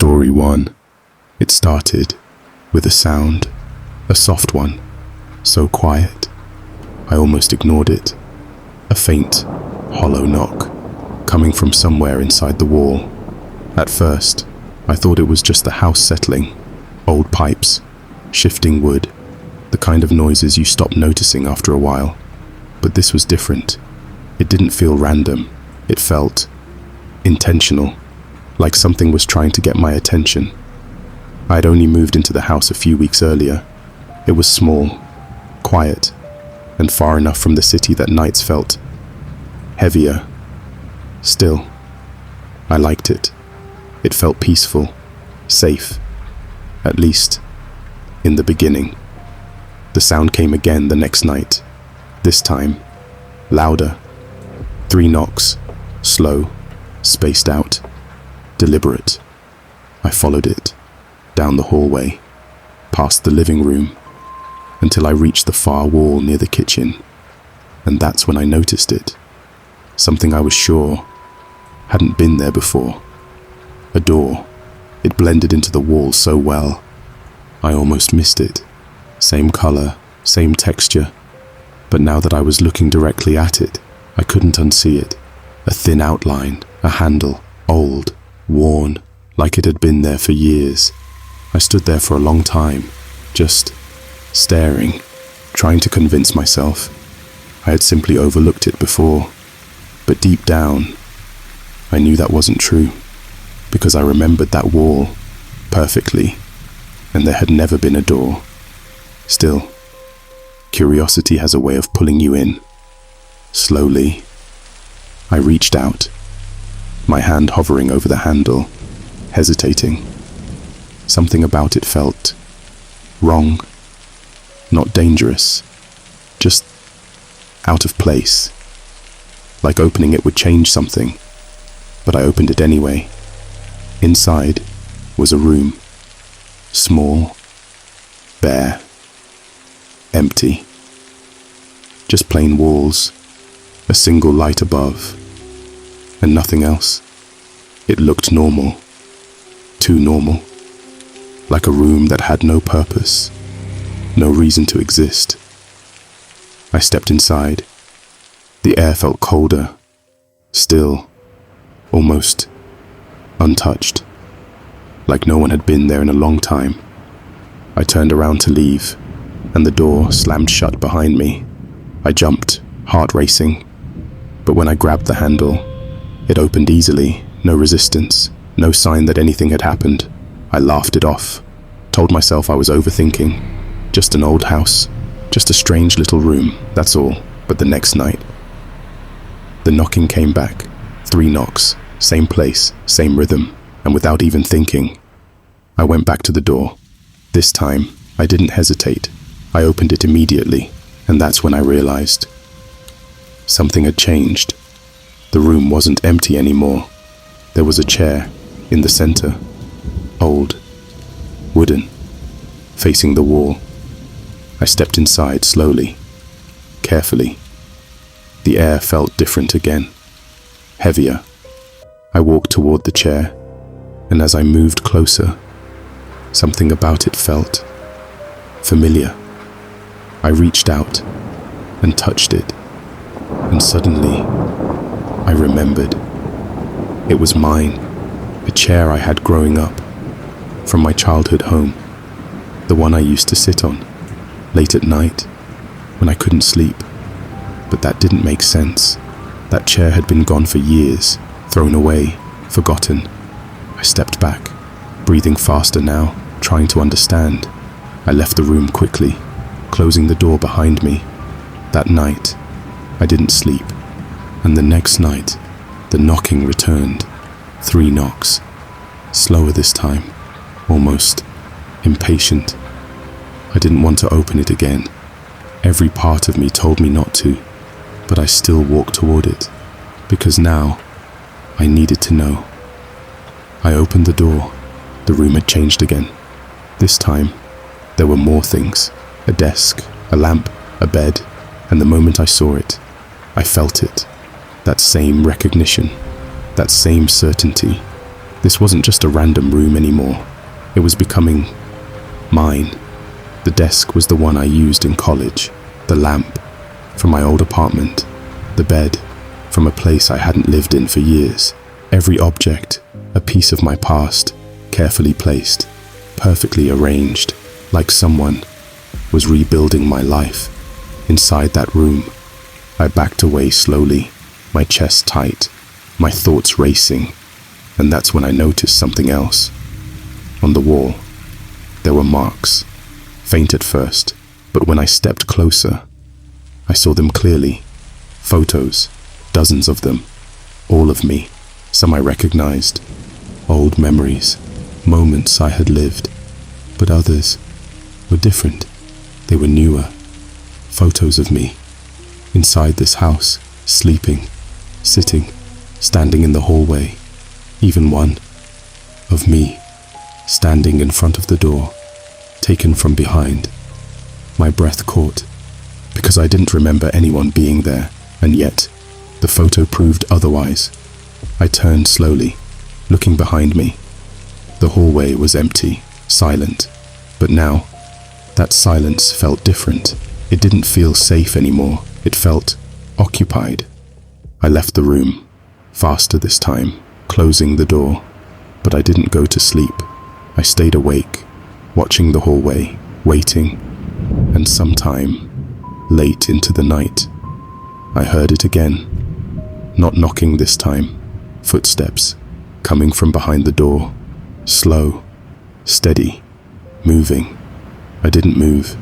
Story 1. It started with a sound, a soft one, so quiet, I almost ignored it. A faint, hollow knock, coming from somewhere inside the wall. At first, I thought it was just the house settling, old pipes, shifting wood, the kind of noises you stop noticing after a while. But this was different. It didn't feel random. It felt intentional, like something was trying to get my attention. I had only moved into the house a few weeks earlier. It was small, quiet, and far enough from the city that nights felt heavier. Still, I liked it. It felt peaceful, safe, at least in the beginning. The sound came again the next night, this time louder. 3 knocks, slow, spaced out, deliberate. I followed it, down the hallway, past the living room, until I reached the far wall near the kitchen. And that's when I noticed it. Something I was sure hadn't been there before. A door. It blended into the wall so well. I almost missed it. Same color, same texture. But now that I was looking directly at it, I couldn't unsee it. A thin outline, a handle, old, worn, like it had been there for years. I stood there for a long time, just staring, trying to convince myself I had simply overlooked it before. But deep down, I knew that wasn't true, because I remembered that wall perfectly, and there had never been a door. Still, curiosity has a way of pulling you in. Slowly, I reached out, my hand hovering over the handle, hesitating. Something about it felt wrong, not dangerous, just out of place. Like opening it would change something, but I opened it anyway. Inside was a room, small, bare, empty. Just plain walls, a single light above, and nothing else. It looked normal, too normal, like a room that had no purpose, no reason to exist. I stepped inside. The air felt colder, still, almost untouched, like no one had been there in a long time. I turned around to leave, and the door slammed shut behind me. I jumped, heart racing, but when I grabbed the handle, it opened easily, no resistance, no sign that anything had happened. I laughed it off, told myself I was overthinking. Just an old house, just a strange little room, that's all. But the next night, the knocking came back. 3 knocks, same place, same rhythm, and without even thinking, I went back to the door. This time, I didn't hesitate. I opened it immediately, and that's when I realized something had changed. The room wasn't empty anymore. There was a chair in the center, old, wooden, facing the wall. I stepped inside slowly, carefully. The air felt different again, heavier. I walked toward the chair, and as I moved closer, something about it felt familiar. I reached out and touched it, and suddenly I remembered. It was mine, a chair I had growing up, from my childhood home, the one I used to sit on, late at night, when I couldn't sleep. But that didn't make sense. That chair had been gone for years, thrown away, forgotten. I stepped back, breathing faster now, trying to understand. I left the room quickly, closing the door behind me. That night, I didn't sleep, and the next night, the knocking returned. 3 knocks, slower this time, almost impatient. I didn't want to open it again. Every part of me told me not to, but I still walked toward it, because now I needed to know. I opened the door. The room had changed again. This time, there were more things. A desk, a lamp, a bed, and the moment I saw it, I felt it. That same recognition, that same certainty. This wasn't just a random room anymore. It was becoming mine. The desk was the one I used in college, the lamp from my old apartment, the bed from a place I hadn't lived in for years. Every object, a piece of my past, carefully placed, perfectly arranged, like someone was rebuilding my life. Inside that room, I backed away slowly, my chest tight, my thoughts racing, and that's when I noticed something else. On the wall, there were marks, faint at first, but when I stepped closer, I saw them clearly. Photos, dozens of them, all of me, some I recognized, old memories, moments I had lived, but others were different. They were newer, photos of me, inside this house, sleeping, sitting, standing in the hallway, even one of me, standing in front of the door, taken from behind. My breath caught, because I didn't remember anyone being there, and yet the photo proved otherwise. I turned slowly, looking behind me. The hallway was empty, silent, but now that silence felt different. It didn't feel safe anymore. It felt occupied. I left the room, faster this time, closing the door, but I didn't go to sleep. I stayed awake, watching the hallway, waiting, and sometime late into the night, I heard it again. Not knocking this time, footsteps coming from behind the door, slow, steady, moving. I didn't move.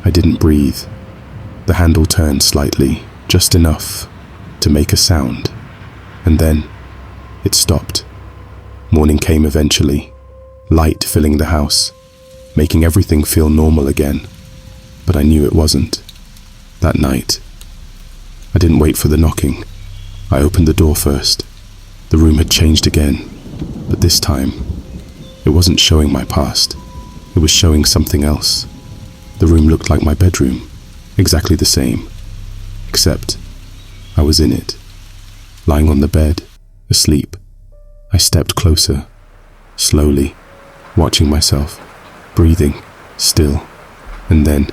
I didn't breathe. The handle turned slightly, just enough to make a sound, and then it stopped. Morning came eventually, light filling the house, making everything feel normal again, but I knew it wasn't. That night, I didn't wait for the knocking. I opened the door first. The room had changed again, but this time, it wasn't showing my past. It was showing something else. The room looked like my bedroom, exactly the same, except I was in it, lying on the bed, asleep. I stepped closer, slowly, watching myself, breathing, still, and then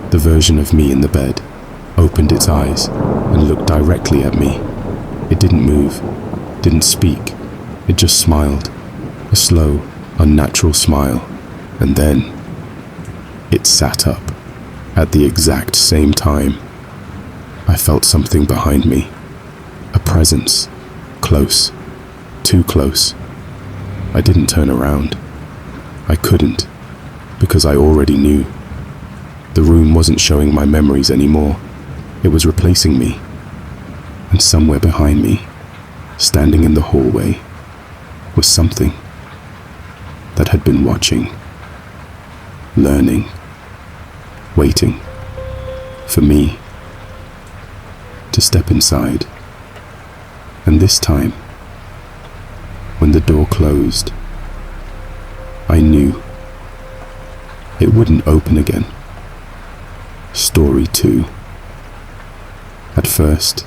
the version of me in the bed opened its eyes and looked directly at me. It didn't move, didn't speak, it just smiled, a slow, unnatural smile, and then it sat up. At the exact same time, I felt something behind me, a presence, close, too close. I didn't turn around. I couldn't, because I already knew. The room wasn't showing my memories anymore. It was replacing me. And somewhere behind me, standing in the hallway, was something that had been watching, learning, waiting for me to step inside. And this time, when the door closed, I knew it wouldn't open again. Story 2. At first,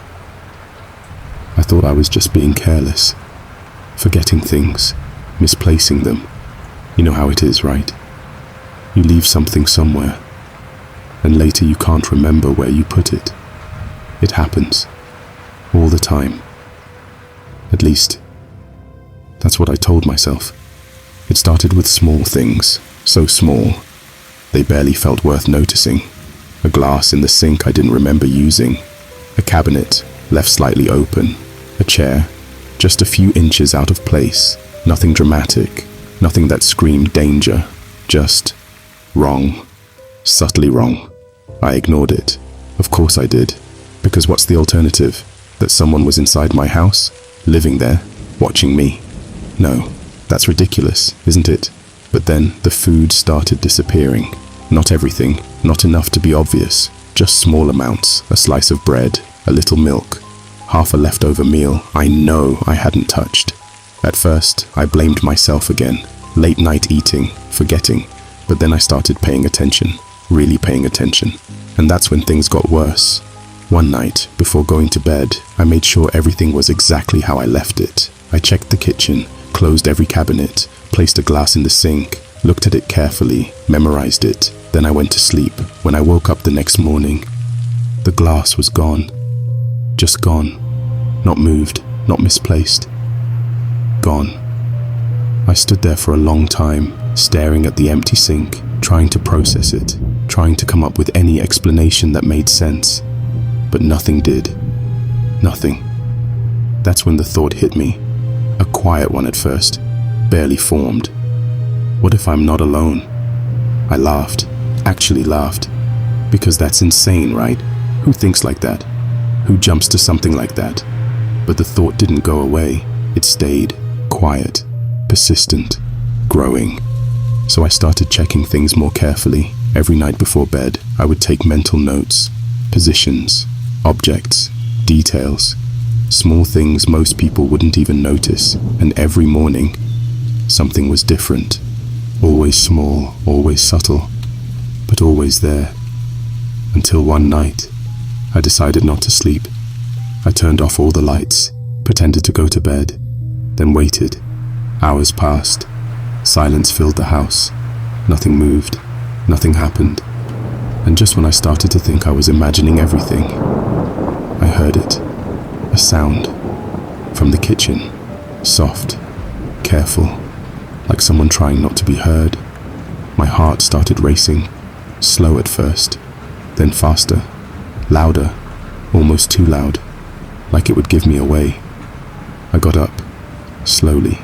I thought I was just being careless, forgetting things, misplacing them. You know how it is, right? You leave something somewhere, and later you can't remember where you put it. It happens, all the time. At least, that's what I told myself. It started with small things, so small, they barely felt worth noticing. A glass in the sink I didn't remember using, a cabinet left slightly open, a chair just a few inches out of place. Nothing dramatic, nothing that screamed danger, just wrong, subtly wrong. I ignored it. Of course I did, because what's the alternative? That someone was inside my house, living there, watching me? No, that's ridiculous, isn't it? But then the food started disappearing. Not everything, not enough to be obvious, just small amounts, a slice of bread, a little milk, half a leftover meal I know I hadn't touched. At first, I blamed myself again, late night eating, forgetting, but then I started paying attention, really paying attention, and that's when things got worse. One night, before going to bed, I made sure everything was exactly how I left it. I checked the kitchen, closed every cabinet, placed a glass in the sink, looked at it carefully, memorized it. Then I went to sleep. When I woke up the next morning, the glass was gone. Just gone. Not moved, not misplaced. Gone. I stood there for a long time, staring at the empty sink, trying to process it, trying to come up with any explanation that made sense. But nothing did. Nothing. That's when the thought hit me. A quiet one at first, barely formed. What if I'm not alone? I laughed, actually laughed. Because that's insane, right? Who thinks like that? Who jumps to something like that? But the thought didn't go away. It stayed, quiet, persistent, growing. So I started checking things more carefully. Every night before bed, I would take mental notes, positions, objects, details, small things most people wouldn't even notice. And every morning, something was different. Always small, always subtle, but always there. Until one night, I decided not to sleep. I turned off all the lights, pretended to go to bed, then waited. Hours passed. Silence filled the house. Nothing moved. Nothing happened. And just when I started to think I was imagining everything, I heard it. A sound. From the kitchen. Soft. Careful. Like someone trying not to be heard. My heart started racing. Slow at first. Then faster. Louder. Almost too loud. Like it would give me away. I got up. Slowly.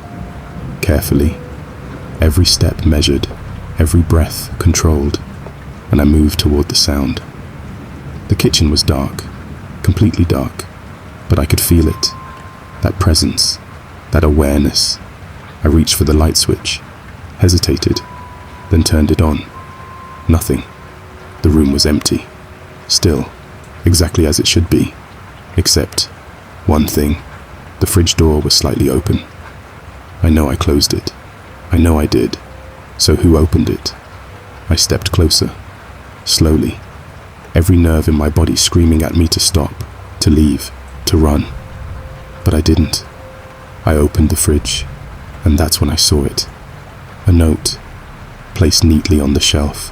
Carefully. Every step measured. Every breath controlled. And I moved toward the sound. The kitchen was dark. Completely dark. But I could feel it. That presence. That awareness. I reached for the light switch. Hesitated. Then turned it on. Nothing. The room was empty. Still. Exactly as it should be. Except one thing. The fridge door was slightly open. I know I closed it. I know I did. So who opened it? I stepped closer. Slowly. Every nerve in my body screaming at me to stop, to leave, to run. But I didn't. I opened the fridge, and that's when I saw it. A note, placed neatly on the shelf.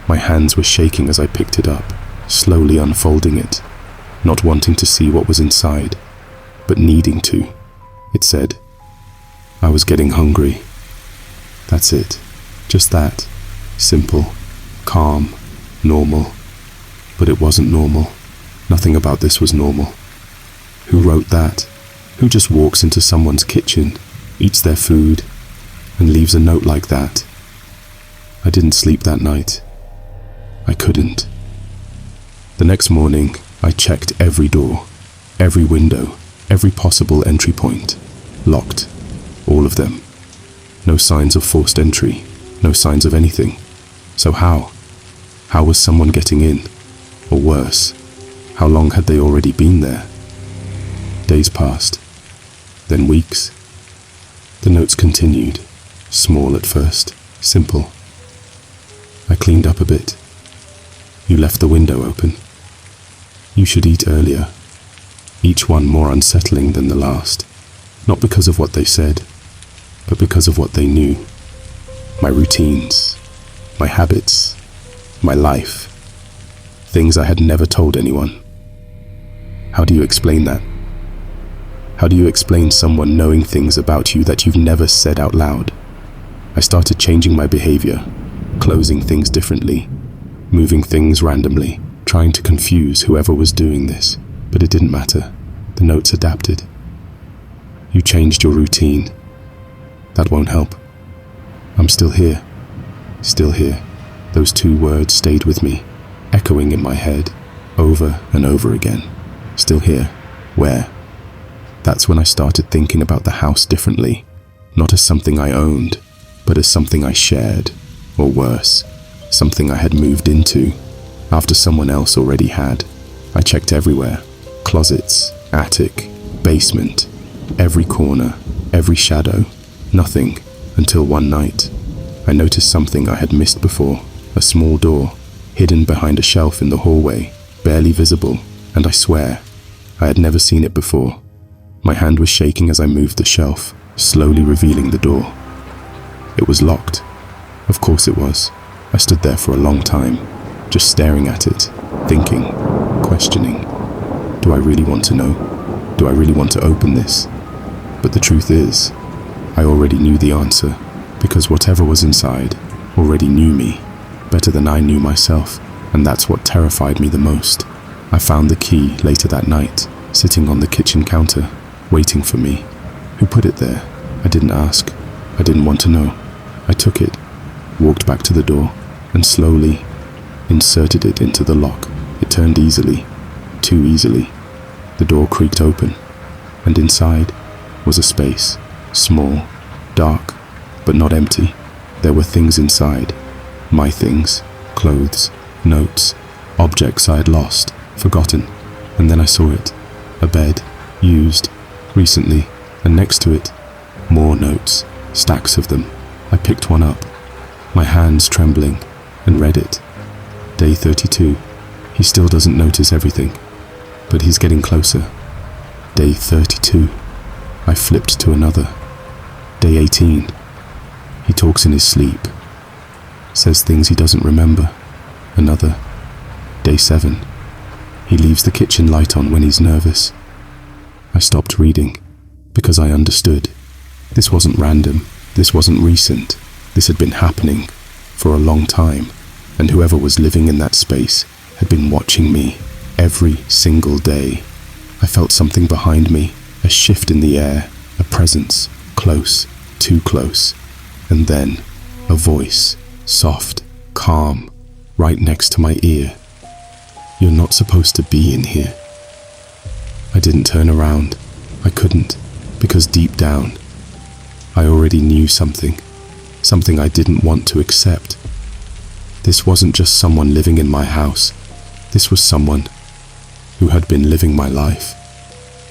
My hands were shaking as I picked it up, slowly unfolding it, not wanting to see what was inside, but needing to. It said, I was getting hungry. That's it. Just that. Simple, calm, normal. But it wasn't normal. Nothing about this was normal. Who wrote that? Who just walks into someone's kitchen, eats their food, and leaves a note like that? I didn't sleep that night. I couldn't. The next morning, I checked every door, every window, every possible entry point. Locked. All of them. No signs of forced entry. No signs of anything. So how? How was someone getting in? Or worse, how long had they already been there? Days passed. Then weeks. The notes continued. Small at first. Simple. I cleaned up a bit. You left the window open. You should eat earlier. Each one more unsettling than the last. Not because of what they said, but because of what they knew. My routines, my habits, my life. Things I had never told anyone. How do you explain that? How do you explain someone knowing things about you that you've never said out loud? I started changing my behavior, closing things differently, moving things randomly, trying to confuse whoever was doing this, but it didn't matter. The notes adapted. You changed your routine. That won't help. I'm still here. Still here. Those two words stayed with me, echoing in my head, over and over again. Still here. Where? That's when I started thinking about the house differently, not as something I owned, but as something I shared, or worse, something I had moved into, after someone else already had. I checked everywhere. Closets, attic, basement, every corner, every shadow. Nothing, until one night. I noticed something I had missed before. A small door, hidden behind a shelf in the hallway, barely visible, and I swear, I had never seen it before. My hand was shaking as I moved the shelf, slowly revealing the door. It was locked. Of course it was. I stood there for a long time, just staring at it, thinking, questioning. Do I really want to know? Do I really want to open this? But the truth is, I already knew the answer, because whatever was inside already knew me better than I knew myself, and that's what terrified me the most. I found the key later that night, sitting on the kitchen counter, waiting for me. Who put it there? I didn't ask. I didn't want to know. I took it, walked back to the door, and slowly inserted it into the lock. It turned easily, too easily. The door creaked open, and inside was a space, small, dark, but not empty. There were things inside, my things, clothes, notes, objects I had lost, forgotten, and then I saw it, a bed, used, recently, and next to it, more notes, stacks of them. I picked one up, my hands trembling, and read it. Day 32. He still doesn't notice everything, but he's getting closer. Day 32. I flipped to another. Day 18. He talks in his sleep, says things he doesn't remember. Another. Day 7. He leaves the kitchen light on when he's nervous. I stopped reading, because I understood. This wasn't random, this wasn't recent. This had been happening for a long time, and whoever was living in that space had been watching me every single day. I felt something behind me, a shift in the air, a presence, close, too close. And then, a voice, soft, calm, right next to my ear. You're not supposed to be in here. I didn't turn around. I couldn't, because deep down, I already knew something I didn't want to accept. This wasn't just someone living in my house. This was someone who had been living my life,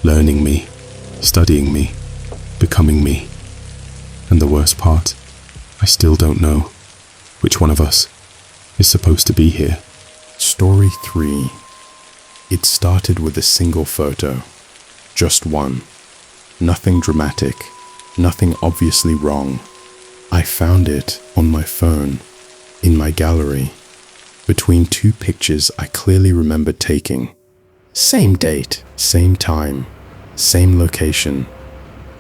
learning me, studying me, becoming me. And the worst part, I still don't know which one of us is supposed to be here. Story 3. It started with a single photo. Just one. Nothing dramatic. Nothing obviously wrong. I found it on my phone, in my gallery, between two pictures I clearly remembered taking. Same date, same time, same location.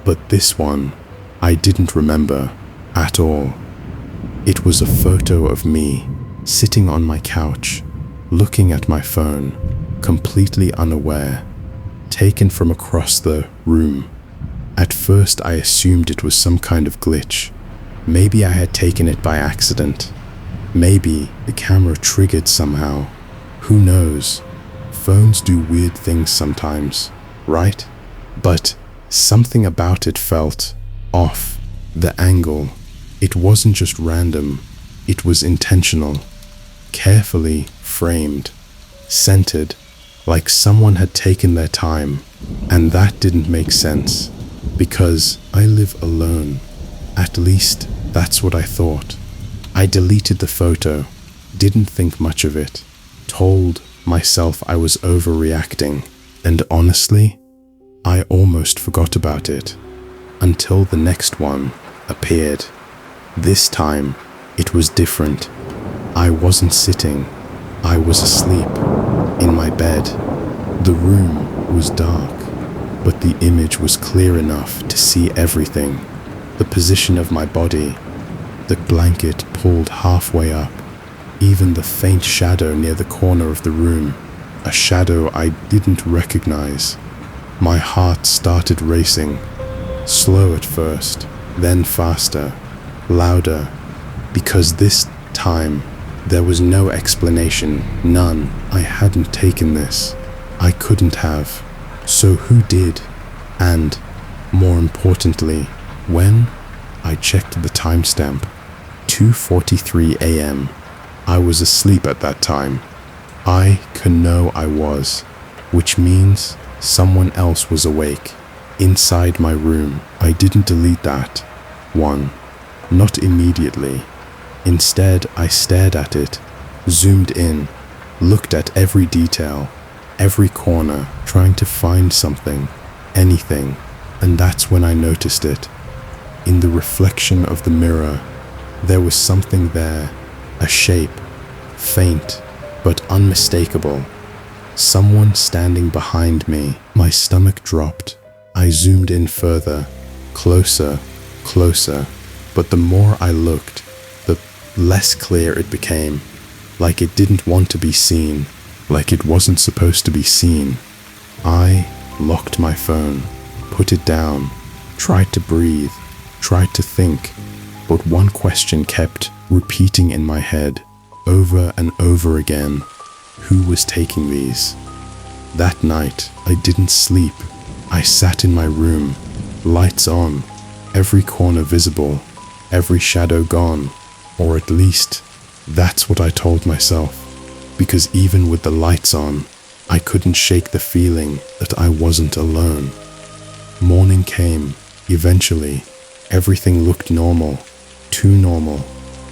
But this one, I didn't remember at all. It was a photo of me, sitting on my couch, looking at my phone, completely unaware, taken from across the room. At first I assumed it was some kind of glitch. Maybe I had taken it by accident. Maybe the camera triggered somehow. Who knows? Phones do weird things sometimes, right? But something about it felt off. The angle. It wasn't just random. It was intentional. Carefully framed. Centered. Like someone had taken their time. And that didn't make sense. Because I live alone. At least, that's what I thought. I deleted the photo, didn't think much of it, told myself I was overreacting, and honestly, I almost forgot about it, until the next one appeared. This time, it was different. I wasn't sitting, I was asleep, in my bed. The room was dark, but the image was clear enough to see everything. The position of my body, the blanket pulled halfway up, even the faint shadow near the corner of the room, a shadow I didn't recognize. My heart started racing, slow at first, then faster, louder, because this time there was no explanation, none. I hadn't taken this. I couldn't have. So who did? And, more importantly, when? I checked the timestamp. 2:43 a.m. I was asleep at that time. I can know I was, which means someone else was awake, inside my room. I didn't delete that one, not immediately. Instead, I stared at it, zoomed in, looked at every detail, every corner, trying to find something, anything, and that's when I noticed it. In the reflection of the mirror, there was something there, a shape, faint but unmistakable. Someone standing behind me. My stomach dropped. I zoomed in further, closer, closer, but the more I looked, the less clear it became, like it didn't want to be seen, like it wasn't supposed to be seen. I locked my phone, put it down, tried to breathe, tried to think, but one question kept repeating in my head, over and over again. Who was taking these? That night, I didn't sleep. I sat in my room, lights on, every corner visible, every shadow gone, or at least, that's what I told myself, because even with the lights on, I couldn't shake the feeling that I wasn't alone. Morning came, eventually. Everything looked normal, too normal.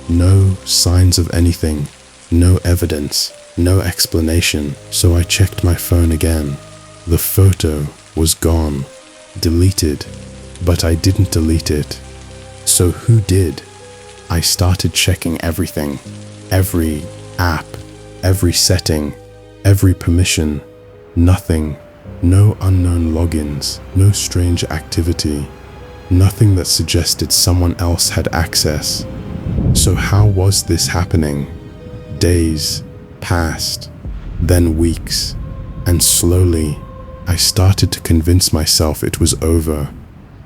No signs of anything, no evidence, no explanation, so I checked my phone again. The photo was gone, deleted, but I didn't delete it. So who did? I started checking everything, every app, every setting, every permission. Nothing, no unknown logins, no strange activity, nothing that suggested someone else had access. So how was this happening? Days passed, then weeks, and slowly I started to convince myself it was over,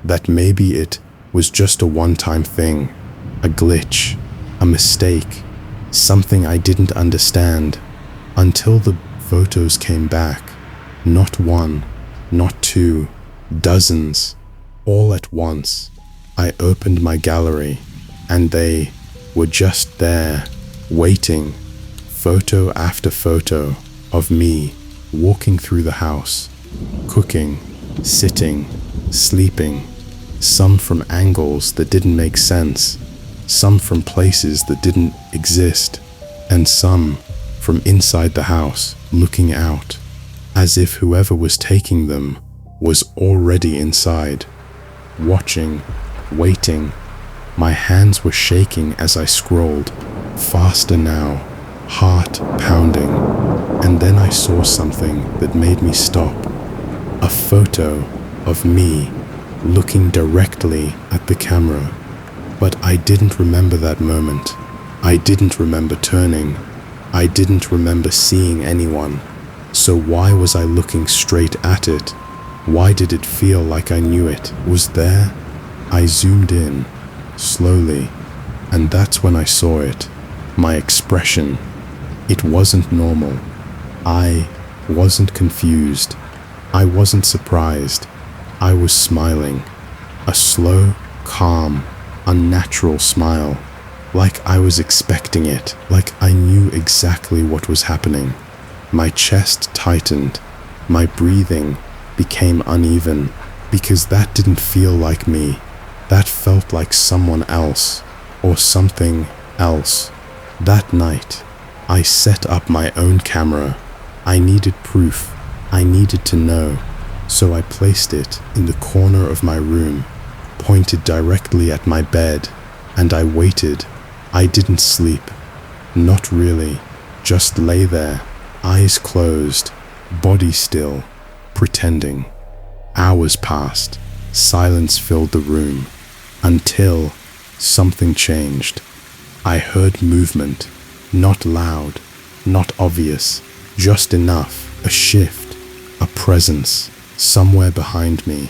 that maybe it was just a one-time thing, a glitch, a mistake, something I didn't understand, until the photos came back. Not one, not two, dozens, all at once. I opened my gallery, and they were just there, waiting, photo after photo of me walking through the house, cooking, sitting, sleeping, some from angles that didn't make sense, some from places that didn't exist, and some from inside the house, looking out, as if whoever was taking them was already inside, watching, waiting. My hands were shaking as I scrolled, faster now, heart pounding, and then I saw something that made me stop. A photo of me looking directly at the camera. But I didn't remember that moment. I didn't remember turning. I didn't remember seeing anyone. So why was I looking straight at it? Why did it feel like I knew it was there? I zoomed in, slowly, and that's when I saw it. My expression. It wasn't normal. I wasn't confused. I wasn't surprised. I was smiling. A slow, calm, unnatural smile. Like I was expecting it. Like I knew exactly what was happening. My chest tightened. My breathing became uneven. Because that didn't feel like me. That felt like someone else. Or something else. That night, I set up my own camera. I needed proof. I needed to know. So I placed it in the corner of my room, pointed directly at my bed, and I waited. I didn't sleep. Not really. Just lay there, eyes closed, body still, pretending. Hours passed. Silence filled the room, until something changed. I heard movement, not loud, not obvious, just enough, a shift, a presence, somewhere behind me.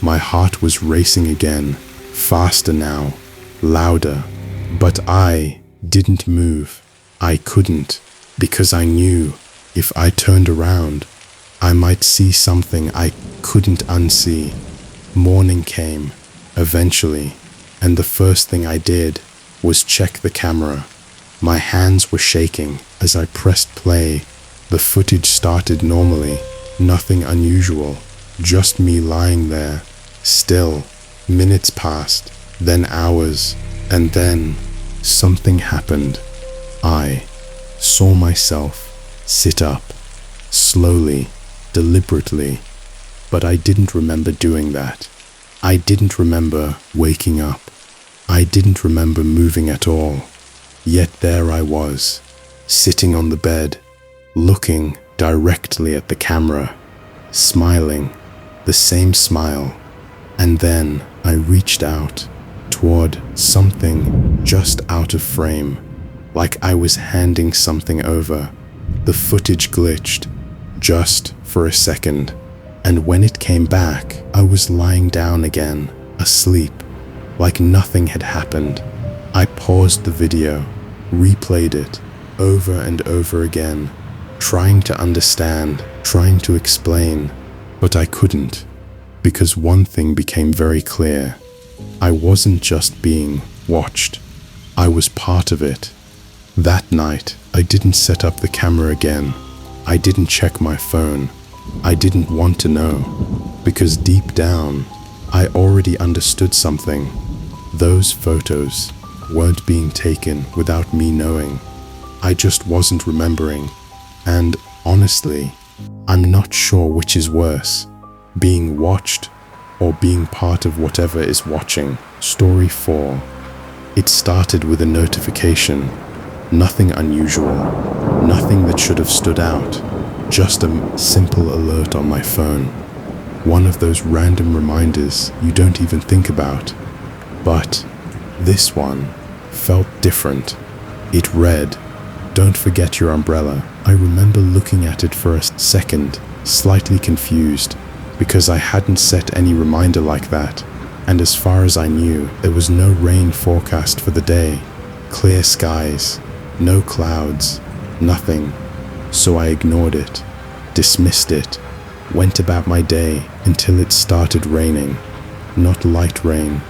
My heart was racing again, faster now, louder, but I didn't move. I couldn't, because I knew if I turned around, I might see something I couldn't unsee. Morning came, eventually, and the first thing I did was check the camera. My hands were shaking as I pressed play. The footage started normally, nothing unusual, just me lying there, still. Minutes passed, then hours, and then something happened. I saw myself sit up, slowly, deliberately, but I didn't remember doing that. I didn't remember waking up. I didn't remember moving at all. Yet there I was, sitting on the bed, looking directly at the camera, smiling, the same smile. And then I reached out toward something just out of frame, like I was handing something over. The footage glitched, just for a second, and when it came back, I was lying down again, asleep, like nothing had happened. I paused the video, replayed it, over and over again, trying to understand, trying to explain, but I couldn't, because one thing became very clear. I wasn't just being watched, I was part of it. That night, I didn't set up the camera again. I didn't check my phone. I didn't want to know, because deep down, I already understood something. Those photos weren't being taken without me knowing. I just wasn't remembering. And honestly, I'm not sure which is worse, being watched or being part of whatever is watching. Story 4. It started with a notification. Nothing unusual, nothing that should have stood out, just a simple alert on my phone. One of those random reminders you don't even think about. But this one felt different. It read, "Don't forget your umbrella." I remember looking at it for a second, slightly confused, because I hadn't set any reminder like that, and as far as I knew, there was no rain forecast for the day. Clear skies, no clouds, nothing. So I ignored it, dismissed it, went about my day until it started raining. Not light rain,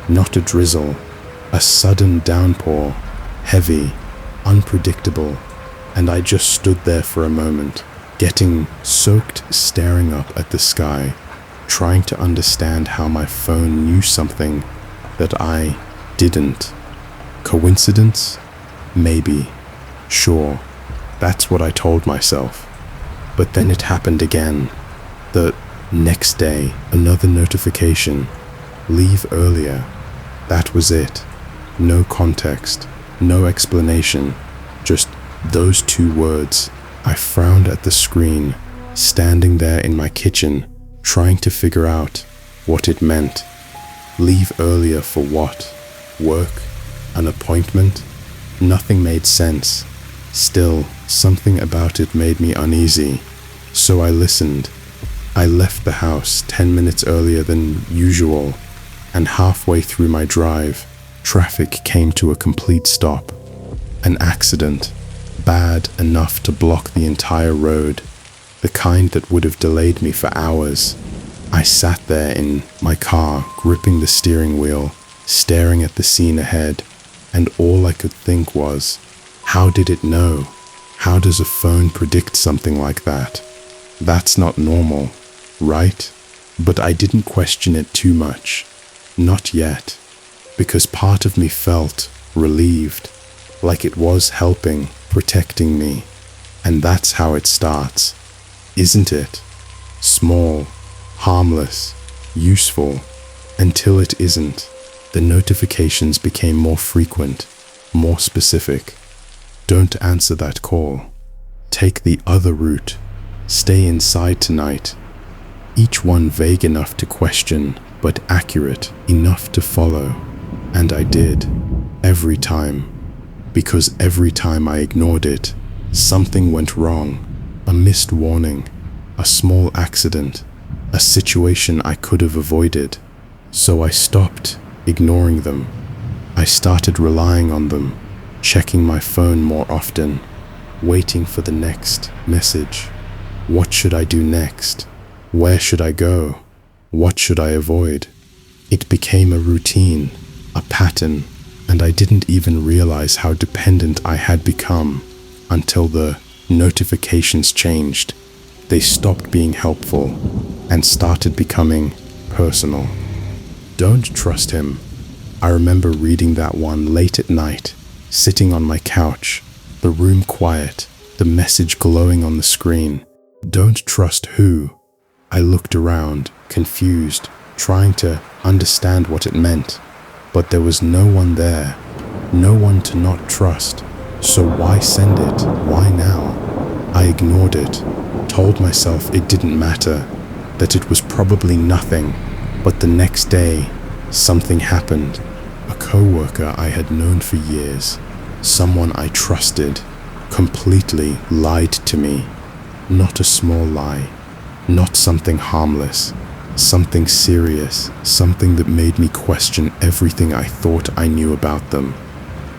not a drizzle, a sudden downpour, heavy, unpredictable, and I just stood there for a moment, getting soaked, staring up at the sky, trying to understand how my phone knew something that I didn't. Coincidence? Maybe. Sure. That's what I told myself. But then it happened again. The next day, another notification. Leave earlier. That was it. No context, no explanation, just those 2 words. I frowned at the screen, standing there in my kitchen, trying to figure out what it meant. Leave earlier for what? Work? An appointment? Nothing made sense. Still, something about it made me uneasy. So I listened. I left the house 10 minutes earlier than usual, and halfway through my drive, traffic came to a complete stop. An accident, bad enough to block the entire road, the kind that would have delayed me for hours. I sat there in my car, gripping the steering wheel, staring at the scene ahead, and all I could think was, how did it know? How does a phone predict something like that? That's not normal, right? But I didn't question it too much. Not yet. Because part of me felt relieved, like it was helping, protecting me. And that's how it starts, isn't it? Small, harmless, useful, until it isn't. The notifications became more frequent, more specific. Don't answer that call. Take the other route. Stay inside tonight. Each one vague enough to question, but accurate enough to follow. And I did, every time. Because every time I ignored it, something went wrong. A missed warning, a small accident, a situation I could have avoided. So I stopped ignoring them. I started relying on them, checking my phone more often, waiting for the next message. What should I do next? Where should I go? What should I avoid? It became a routine, a pattern, and I didn't even realize how dependent I had become until the notifications changed. They stopped being helpful and started becoming personal. Don't trust him. I remember reading that one late at night, sitting on my couch, the room quiet, the message glowing on the screen. Don't trust who? I looked around, confused, trying to understand what it meant. But there was no one there, no one to not trust. So why send it? Why now? I ignored it, told myself it didn't matter, that it was probably nothing. But the next day, something happened. A co-worker I had known for years, someone I trusted, completely lied to me. Not a small lie, not something harmless, something serious, something that made me question everything I thought I knew about them.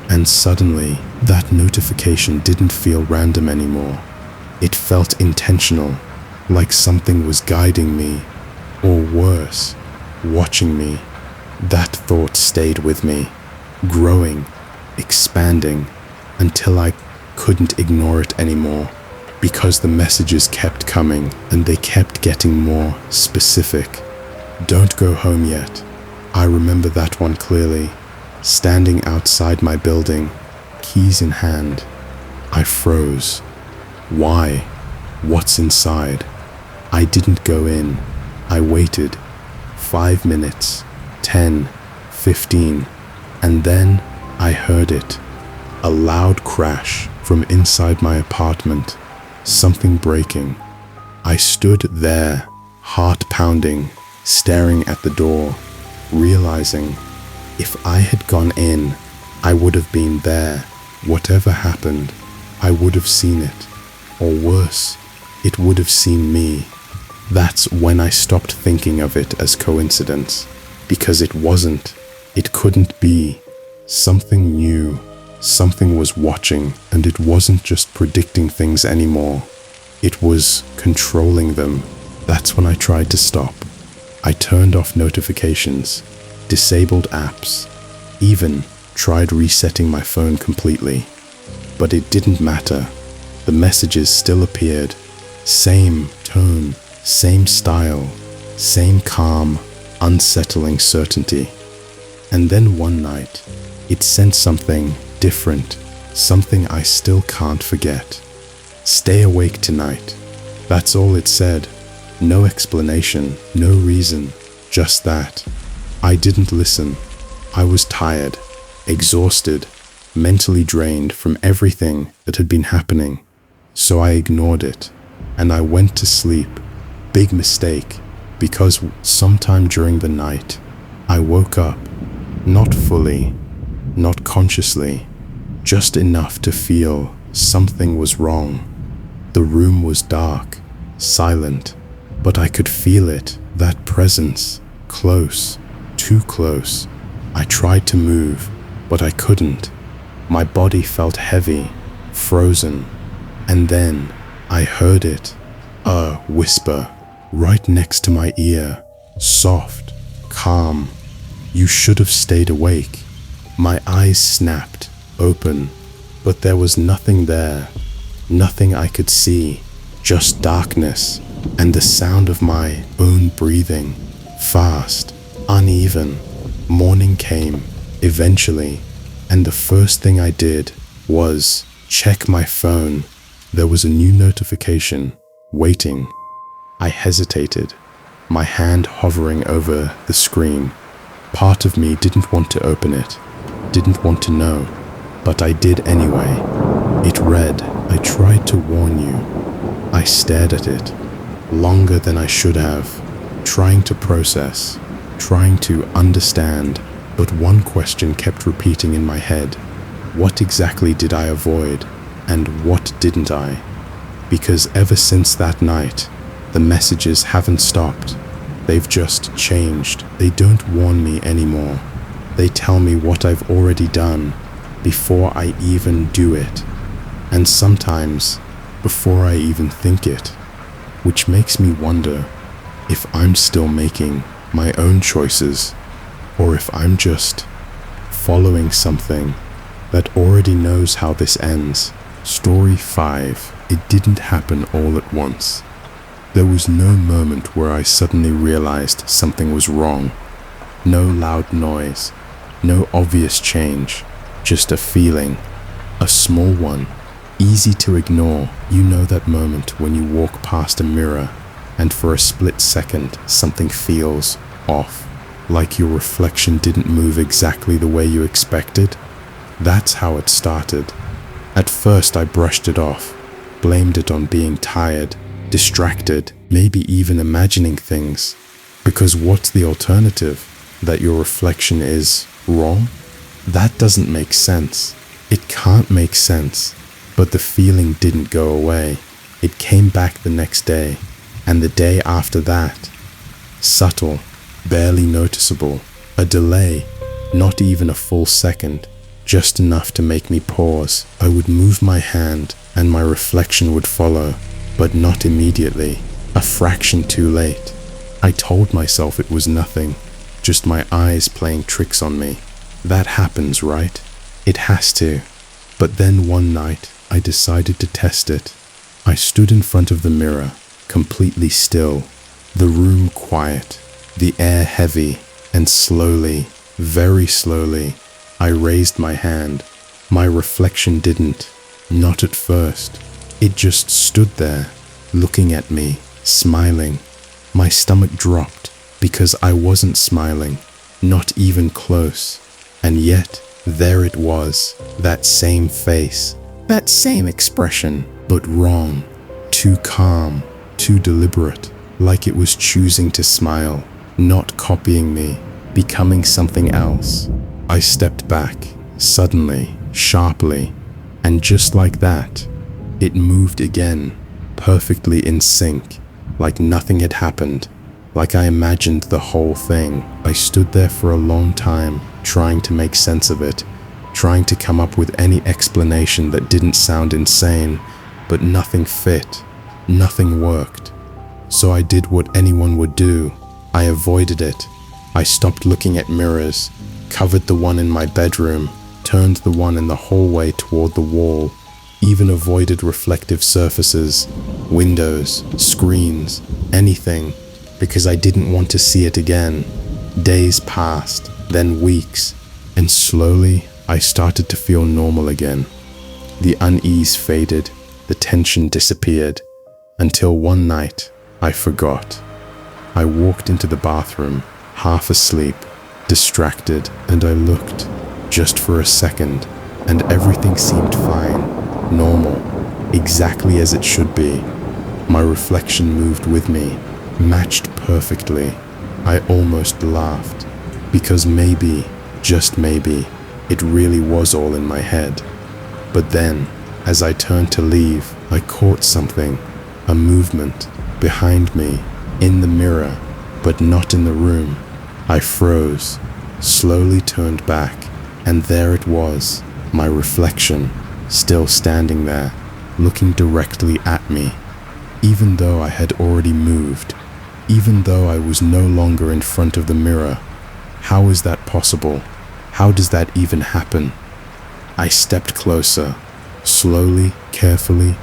And suddenly, that notification didn't feel random anymore. It felt intentional, like something was guiding me, or worse, watching me. That thought stayed with me, growing, expanding, until I couldn't ignore it anymore, because the messages kept coming and they kept getting more specific. Don't go home yet. I remember that one clearly, standing outside my building, keys in hand. I froze. Why? What's inside? I didn't go in. I waited. 5 minutes, 10, 15, and then I heard it. A loud crash from inside my apartment. Something breaking. I stood there, heart pounding, staring at the door, realizing if I had gone in, I would have been there. Whatever happened, I would have seen it. Or worse, it would have seen me. That's when I stopped thinking of it as coincidence, because it wasn't. It couldn't be. Something new. Something was watching, and it wasn't just predicting things anymore. It was controlling them. That's when I tried to stop. I turned off notifications, disabled apps, even tried resetting my phone completely. But it didn't matter. The messages still appeared. Same tone, same style, same calm, unsettling certainty. And then one night, it sent something different, something I still can't forget. Stay awake tonight. That's all it said. No explanation, no reason, just that. I didn't listen. I was tired, exhausted, mentally drained from everything that had been happening. So I ignored it, and I went to sleep. Big mistake, because sometime during the night, I woke up, not fully, not consciously, just enough to feel something was wrong. The room was dark, silent, but I could feel it, that presence, close, too close. I tried to move, but I couldn't. My body felt heavy, frozen, and then I heard it, a whisper, right next to my ear, soft, calm. You should have stayed awake. My eyes snapped open, but there was nothing there, nothing I could see, just darkness and the sound of my own breathing, fast, uneven. Morning came, eventually, and the first thing I did was check my phone. There was a new notification, waiting. I hesitated, my hand hovering over the screen. Part of me didn't want to open it, didn't want to know, but I did anyway. It read, "I tried to warn you." I stared at it, longer than I should have, trying to process, trying to understand, but one question kept repeating in my head. What exactly did I avoid, and what didn't I? Because ever since that night, the messages haven't stopped. They've just changed. They don't warn me anymore. They tell me what I've already done before I even do it, and sometimes before I even think it, which makes me wonder if I'm still making my own choices, or if I'm just following something that already knows how this ends. Story 5. It didn't happen all at once. There was no moment where I suddenly realized something was wrong. No loud noise, no obvious change, just a feeling, a small one, easy to ignore. You know that moment when you walk past a mirror and for a split second something feels off, like your reflection didn't move exactly the way you expected. That's how it started. At first I brushed it off, blamed it on being tired, distracted, maybe even imagining things. Because what's the alternative? That your reflection is wrong? That doesn't make sense. It can't make sense. But the feeling didn't go away. It came back the next day, and the day after that. Subtle, barely noticeable, a delay, not even a full second, just enough to make me pause. I would move my hand and my reflection would follow, but not immediately, a fraction too late. I told myself it was nothing, just my eyes playing tricks on me. That happens, right? It has to. But then one night, I decided to test it. I stood in front of the mirror, completely still, the room quiet, the air heavy, and slowly, very slowly, I raised my hand. My reflection didn't, not at first. It just stood there, looking at me, smiling. My stomach dropped because I wasn't smiling, not even close. And yet, there it was, that same face, that same expression, but wrong, too calm, too deliberate, like it was choosing to smile, not copying me, becoming something else. I stepped back, suddenly, sharply, and just like that, it moved again, perfectly in sync, like nothing had happened, like I imagined the whole thing. I stood there for a long time, trying to make sense of it, trying to come up with any explanation that didn't sound insane, but nothing fit, nothing worked. So I did what anyone would do. I avoided it. I stopped looking at mirrors, covered the one in my bedroom, turned the one in the hallway toward the wall, even avoided reflective surfaces, windows, screens, anything, because I didn't want to see it again. Days passed, then weeks, and slowly I started to feel normal again. The unease faded, the tension disappeared, until one night I forgot. I walked into the bathroom, half asleep, distracted, and I looked, just for a second, and everything seemed fine, normal, exactly as it should be. My reflection moved with me, matched perfectly. I almost laughed, because maybe, just maybe, it really was all in my head. But then, as I turned to leave, I caught something, a movement, behind me, in the mirror, but not in the room. I froze, slowly turned back, and there it was, my reflection, still standing there, looking directly at me. Even though I had already moved, even though I was no longer in front of the mirror. How is that possible? How does that even happen? I stepped closer, slowly, carefully,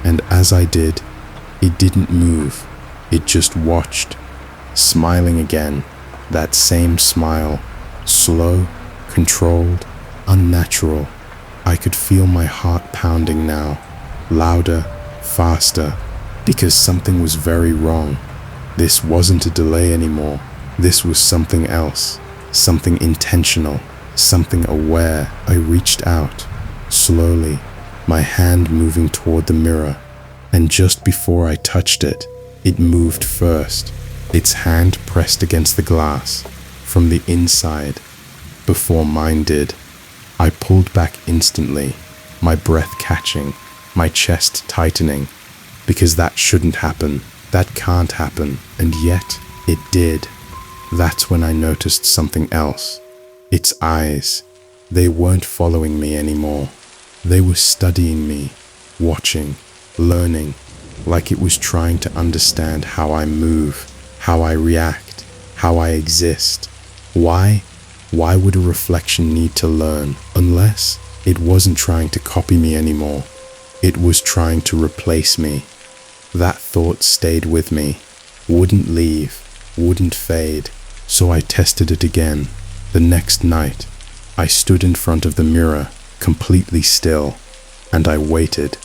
and as I did, it didn't move. It just watched, smiling again, that same smile, slow, controlled, unnatural. I could feel my heart pounding now, louder, faster, because something was very wrong. This wasn't a delay anymore. This was something else, something intentional, something aware. I reached out, slowly, my hand moving toward the mirror, and just before I touched it, it moved first. Its hand pressed against the glass, from the inside, before mine did. I pulled back instantly, my breath catching, my chest tightening, because that shouldn't happen, that can't happen, and yet it did. That's when I noticed something else. Its eyes. They weren't following me anymore. They were studying me, watching, learning, like it was trying to understand how I move, how I react, how I exist. Why? Why would a reflection need to learn unless it wasn't trying to copy me anymore? It was trying to replace me. That thought stayed with me, wouldn't leave, wouldn't fade. So I tested it again. The next night, I stood in front of the mirror, completely still, and I waited.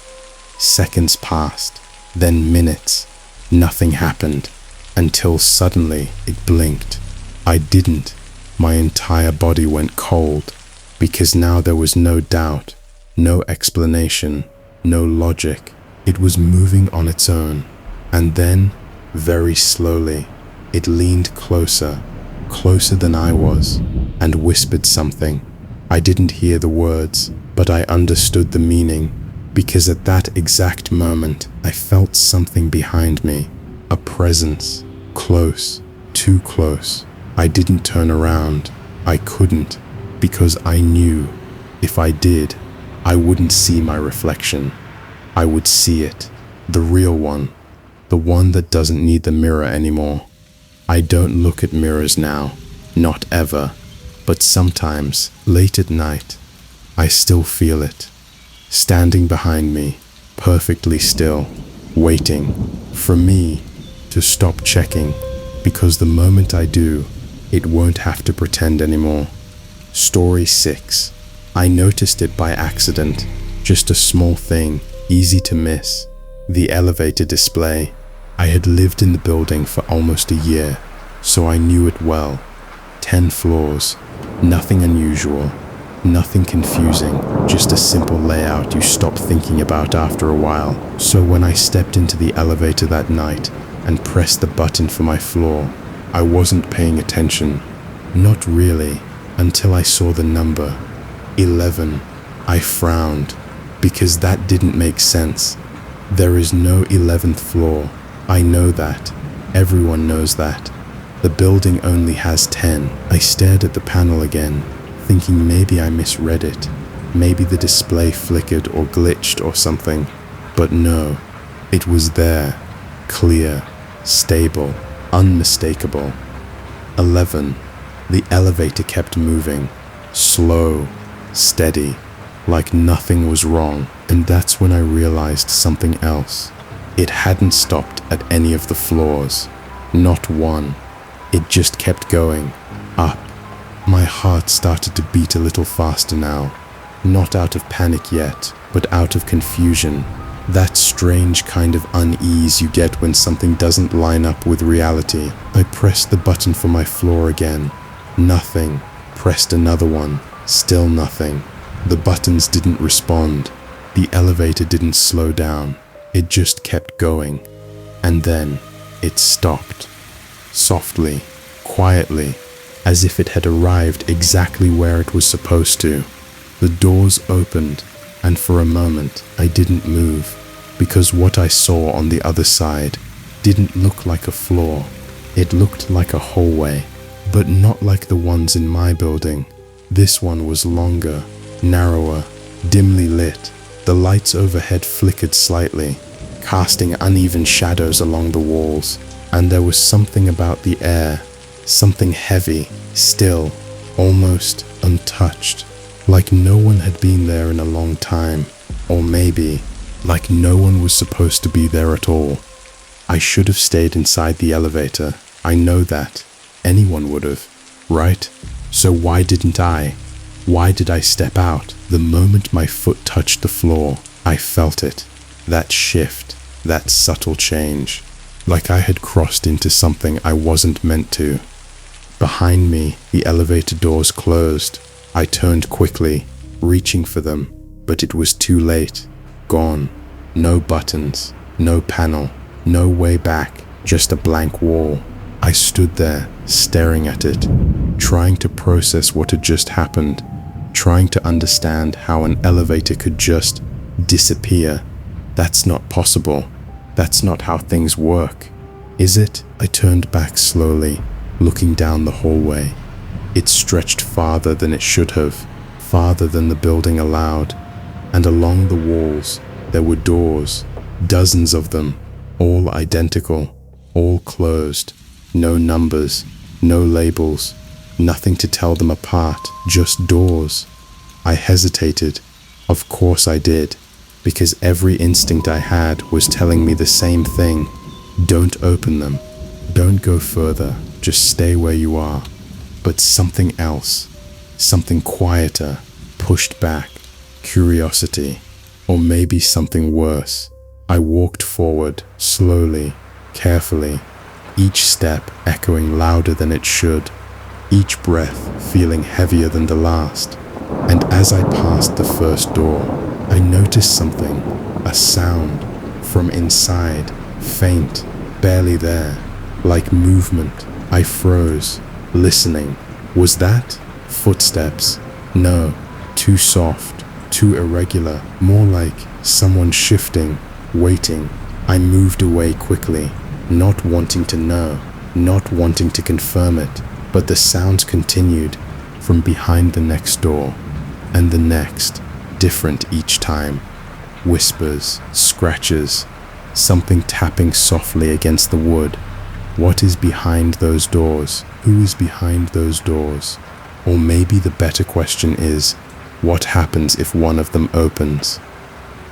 Seconds passed, then minutes. Nothing happened, until suddenly it blinked. I didn't. My entire body went cold, because now there was no doubt, no explanation, no logic. It was moving on its own. And then, very slowly, it leaned closer, closer than I was, and whispered something. I didn't hear the words, but I understood the meaning, because at that exact moment, I felt something behind me, a presence, close, too close. I didn't turn around. I couldn't, because I knew if I did, I wouldn't see my reflection. I would see it, the real one, the one that doesn't need the mirror anymore. I don't look at mirrors now, not ever, but sometimes, late at night, I still feel it, standing behind me, perfectly still, waiting for me to stop checking, because the moment I do, it won't have to pretend anymore. Story 6. I noticed it by accident, just a small thing, easy to miss. The elevator display. I had lived in the building for almost a year, so I knew it well. 10 floors, nothing unusual, nothing confusing, just a simple layout you stop thinking about after a while. So when I stepped into the elevator that night and pressed the button for my floor, I wasn't paying attention. Not really, until I saw the number, 11. I frowned, because that didn't make sense. There is no 11th floor. I know that. Everyone knows that. The building only has 10. I stared at the panel again, thinking maybe I misread it. Maybe the display flickered or glitched or something. But no, it was there, clear, stable, unmistakable. 11. The elevator kept moving, slow, steady, like nothing was wrong. And that's when I realized something else. It hadn't stopped at any of the floors, not one. It just kept going, up. My heart started to beat a little faster now, not out of panic yet, but out of confusion. That strange kind of unease you get when something doesn't line up with reality. I pressed the button for my floor again. Nothing. Pressed another one. Still nothing. The buttons didn't respond. The elevator didn't slow down. It just kept going. And then it stopped. Softly, quietly, as if it had arrived exactly where it was supposed to. The doors opened, and for a moment I didn't move, because what I saw on the other side didn't look like a floor. It looked like a hallway, but not like the ones in my building. This one was longer, narrower, dimly lit. The lights overhead flickered slightly, casting uneven shadows along the walls, and there was something about the air, something heavy, still, almost untouched, like no one had been there in a long time, or maybe like no one was supposed to be there at all. I should have stayed inside the elevator. I know that. Anyone would have, right? So why didn't I? Why did I step out? The moment my foot touched the floor, I felt it. That shift, that subtle change, like I had crossed into something I wasn't meant to. Behind me, the elevator doors closed. I turned quickly, reaching for them, but it was too late. Gone. No buttons, no panel, no way back, just a blank wall. I stood there, staring at it, trying to process what had just happened, trying to understand how an elevator could just disappear. That's not possible. That's not how things work. Is it? I turned back slowly, looking down the hallway. It stretched farther than it should have, farther than the building allowed, and along the walls there were doors, dozens of them, all identical, all closed, no numbers, no labels, nothing to tell them apart, just doors. I hesitated. Of course I did, because every instinct I had was telling me the same thing. Don't open them. Don't go further. Just stay where you are. But something else, something quieter, pushed back. Curiosity. Or maybe something worse. I walked forward, slowly, carefully, each step echoing louder than it should. each breath feeling heavier than the last. And as I passed the first door, I noticed something, a sound from inside, faint, barely there, like movement. I froze, listening. Was that footsteps? No, too soft, too irregular, more like someone shifting, waiting. I moved away quickly, not wanting to know, not wanting to confirm it, but the sounds continued from behind the next door, and the next, different each time. Whispers, scratches, something tapping softly against the wood. What is behind those doors? Who is behind those doors? Or maybe the better question is, what happens if one of them opens?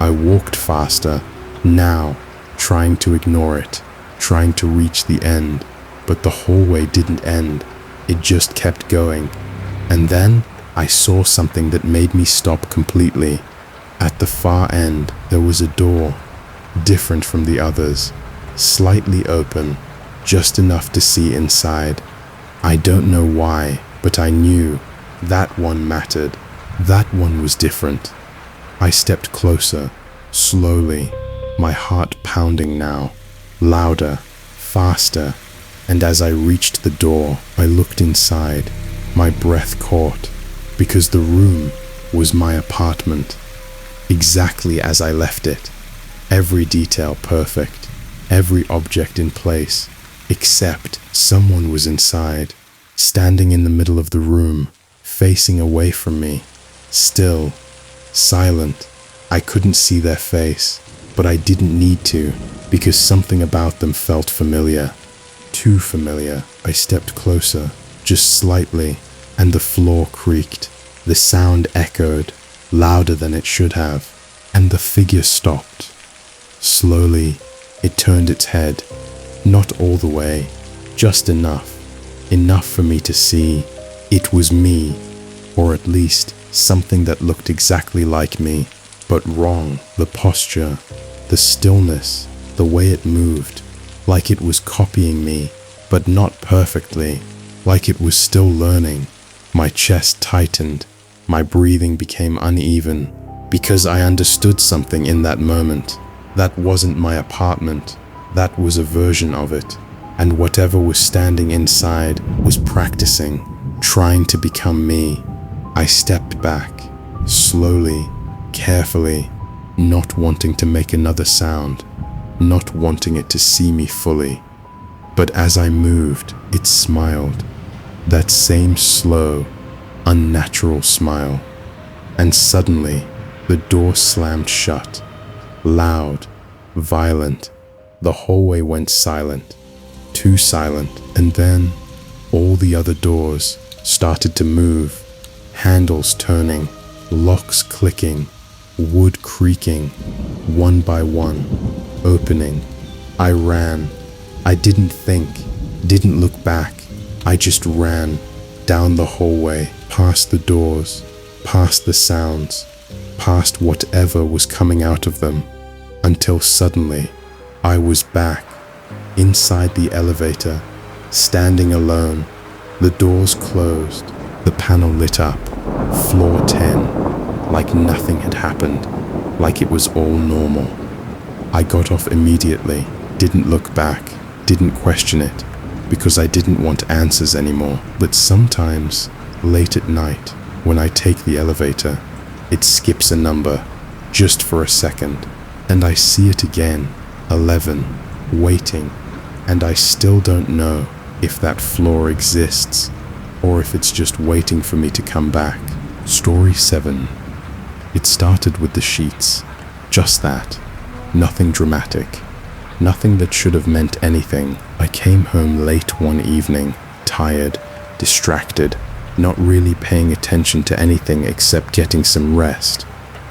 I walked faster, now, trying to ignore it, trying to reach the end, but the hallway didn't end. It just kept going. And then I saw something that made me stop completely. At the far end, there was a door, different from the others, slightly open, just enough to see inside. I don't know why, but I knew that one mattered. That one was different. I stepped closer, slowly, my heart pounding now, louder, faster, and as I reached the door, I looked inside. My breath caught, because the room was my apartment, exactly as I left it. Every detail perfect, every object in place, except someone was inside, standing in the middle of the room, facing away from me, still, silent. I couldn't see their face, but I didn't need to, because something about them felt familiar. Too familiar. I stepped closer, just slightly, and the floor creaked. The sound echoed, louder than it should have, and the figure stopped. Slowly, it turned its head, not all the way, just enough for me to see. It was me, or at least something that looked exactly like me, but wrong. The posture, the stillness, the way it moved, like it was copying me, but not perfectly, like it was still learning. My chest tightened, my breathing became uneven, because I understood something in that moment. That wasn't my apartment, that was a version of it, and whatever was standing inside was practicing, trying to become me. I stepped back, slowly, carefully, not wanting to make another sound, not wanting it to see me fully. But as I moved, it smiled, that same slow, unnatural smile. And suddenly, the door slammed shut, loud, violent. The hallway went silent, too silent, and then all the other doors started to move, handles turning, locks clicking, wood creaking, one by one, opening. I ran. I didn't think, didn't look back. I just ran down the hallway, past the doors, past the sounds, past whatever was coming out of them, until suddenly I was back, inside the elevator, standing alone. The doors closed, the panel lit up, floor 10, like nothing had happened, like it was all normal. I got off immediately, didn't look back, didn't question it, because I didn't want answers anymore. But sometimes, late at night, when I take the elevator, it skips a number, just for a second, and I see it again, 11, waiting, and I still don't know if that floor exists, or if it's just waiting for me to come back. Story 7. It started with the sheets, just that, nothing dramatic. Nothing that should have meant anything. I came home late one evening, tired, distracted, not really paying attention to anything except getting some rest.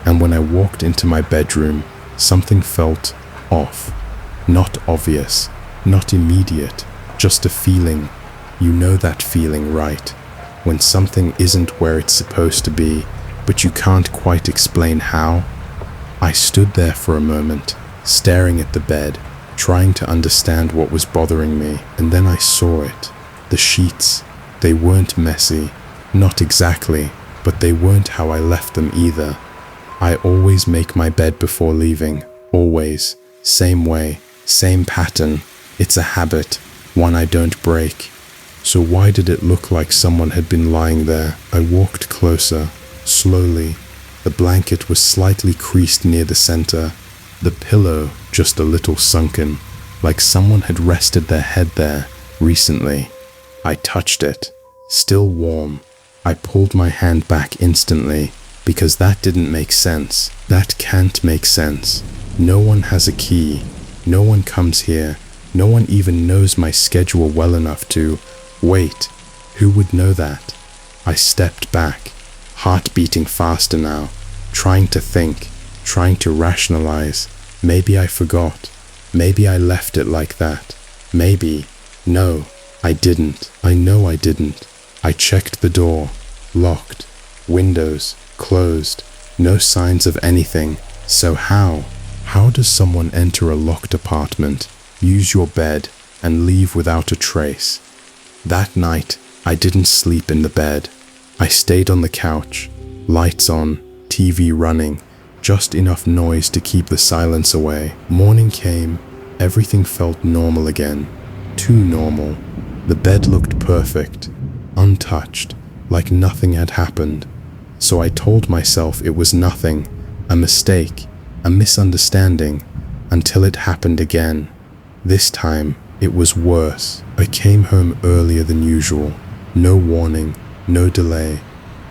And when I walked into my bedroom, something felt off. Not obvious, not immediate, just a feeling. You know that feeling, right? When something isn't where it's supposed to be, but you can't quite explain how. I stood there for a moment, staring at the bed, trying to understand what was bothering me, and then I saw it. The sheets. They weren't messy, not exactly, but they weren't how I left them either. I always make my bed before leaving, always. Same way, same pattern. It's a habit, one I don't break. So why did it look like someone had been lying there? I walked closer, slowly. The blanket was slightly creased near the center, the pillow just a little sunken, like someone had rested their head there recently. I touched it, still warm. I pulled my hand back instantly, because that didn't make sense. That can't make sense. No one has a key. No one comes here. No one even knows my schedule well enough to... Wait, who would know that? I stepped back, heart beating faster now, trying to think, trying to rationalize. Maybe I forgot. Maybe I left it like that. Maybe. No, I didn't. I know I didn't. I checked the door. Locked. Windows closed. No signs of anything. So how? How does someone enter a locked apartment, use your bed, and leave without a trace? That night, I didn't sleep in the bed. I stayed on the couch, lights on, TV running, just enough noise to keep the silence away. Morning came, everything felt normal again. Too normal. The bed looked perfect, untouched, like nothing had happened. So I told myself it was nothing, a mistake, a misunderstanding, until it happened again. This time, it was worse. I came home earlier than usual, no warning, no delay,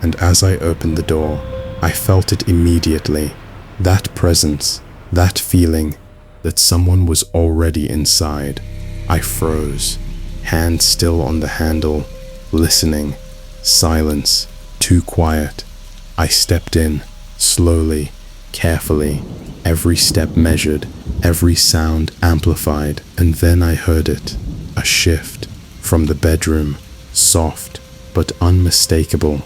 and as I opened the door, I felt it immediately. That presence, that feeling that someone was already inside. I froze, hand still on the handle, listening. Silence, too quiet. I stepped in, slowly, carefully, every step measured, every sound amplified, and then I heard it. A shift from the bedroom, soft but unmistakable.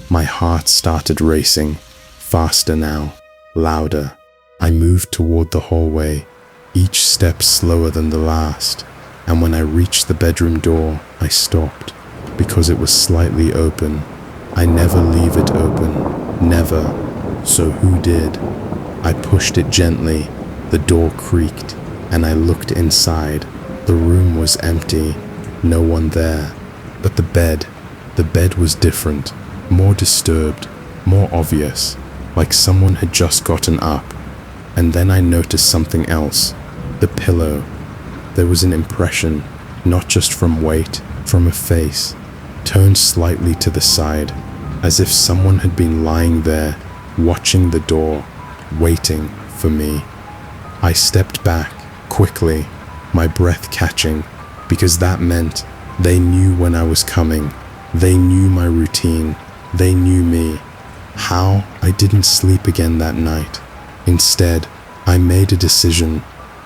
My heart started racing, faster now, louder. I moved toward the hallway, each step slower than the last, and when I reached the bedroom door, I stopped, because it was slightly open. I never leave it open, never. So who did? I pushed it gently, the door creaked, and I looked inside. The room was empty, no one there. But the bed was different, more disturbed, more obvious, like someone had just gotten up. And then I noticed something else, the pillow. There was an impression, not just from weight, from a face, turned slightly to the side, as if someone had been lying there, watching the door, waiting for me. I stepped back, quickly, my breath catching, because that meant they knew when I was coming. They knew my routine. They knew me. How? I didn't sleep again that night. Instead, I made a decision.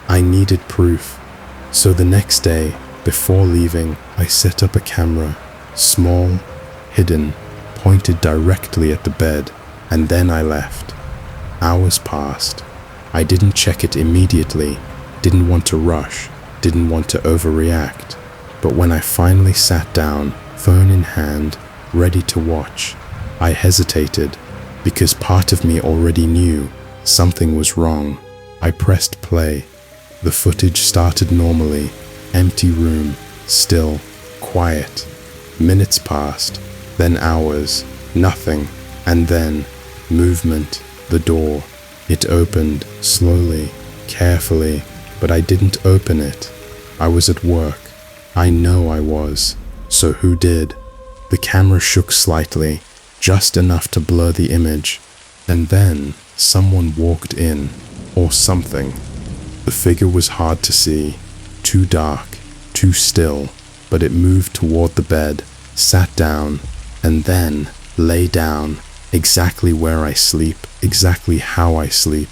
I needed proof. So the next day, before leaving, I set up a camera, small, hidden, pointed directly at the bed, and then I left. Hours passed. I didn't check it immediately, didn't want to rush, didn't want to overreact. But when I finally sat down, phone in hand, ready to watch, I hesitated, because part of me already knew something was wrong. I pressed play. The footage started normally, empty room, still, quiet. Minutes passed, then hours, nothing, and then movement, the door. It opened, slowly, carefully, but I didn't open it. I was at work. I know I was. So who did? The camera shook slightly, just enough to blur the image. And then someone walked in, or something. The figure was hard to see, too dark, too still, but it moved toward the bed, sat down, and then lay down, exactly where I sleep, exactly how I sleep.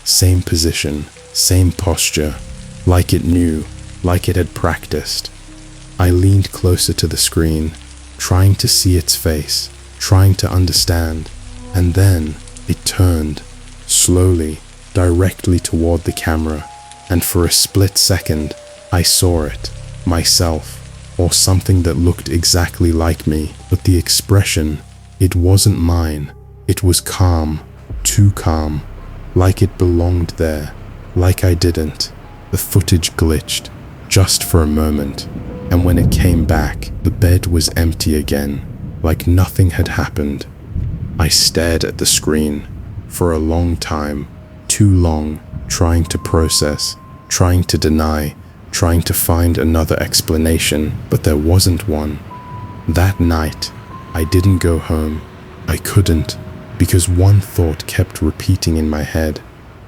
Same position, same posture, like it knew, like it had practiced. I leaned closer to the screen, trying to see its face, trying to understand, and then it turned, slowly, directly toward the camera, and for a split second, I saw it, myself, or something that looked exactly like me, but the expression, it wasn't mine. It was calm, too calm, like it belonged there, like I didn't. The footage glitched, just for a moment, and when it came back, the bed was empty again, like nothing had happened. I stared at the screen for a long time, too long, trying to process, trying to deny, trying to find another explanation, but there wasn't one. That night, I didn't go home. I couldn't, because one thought kept repeating in my head.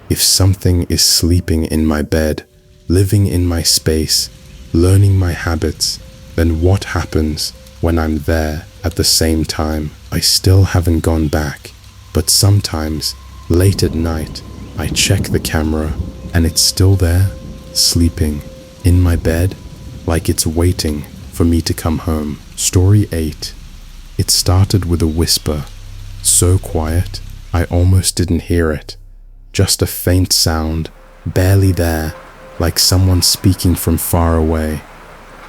If something is sleeping in my bed, living in my space, learning my habits, then what happens when I'm there at the same time? I still haven't gone back, but sometimes, late at night, I check the camera and it's still there, sleeping, in my bed, like it's waiting for me to come home. Story 8. It started with a whisper, so quiet, I almost didn't hear it. Just a faint sound, barely there, like someone speaking from far away.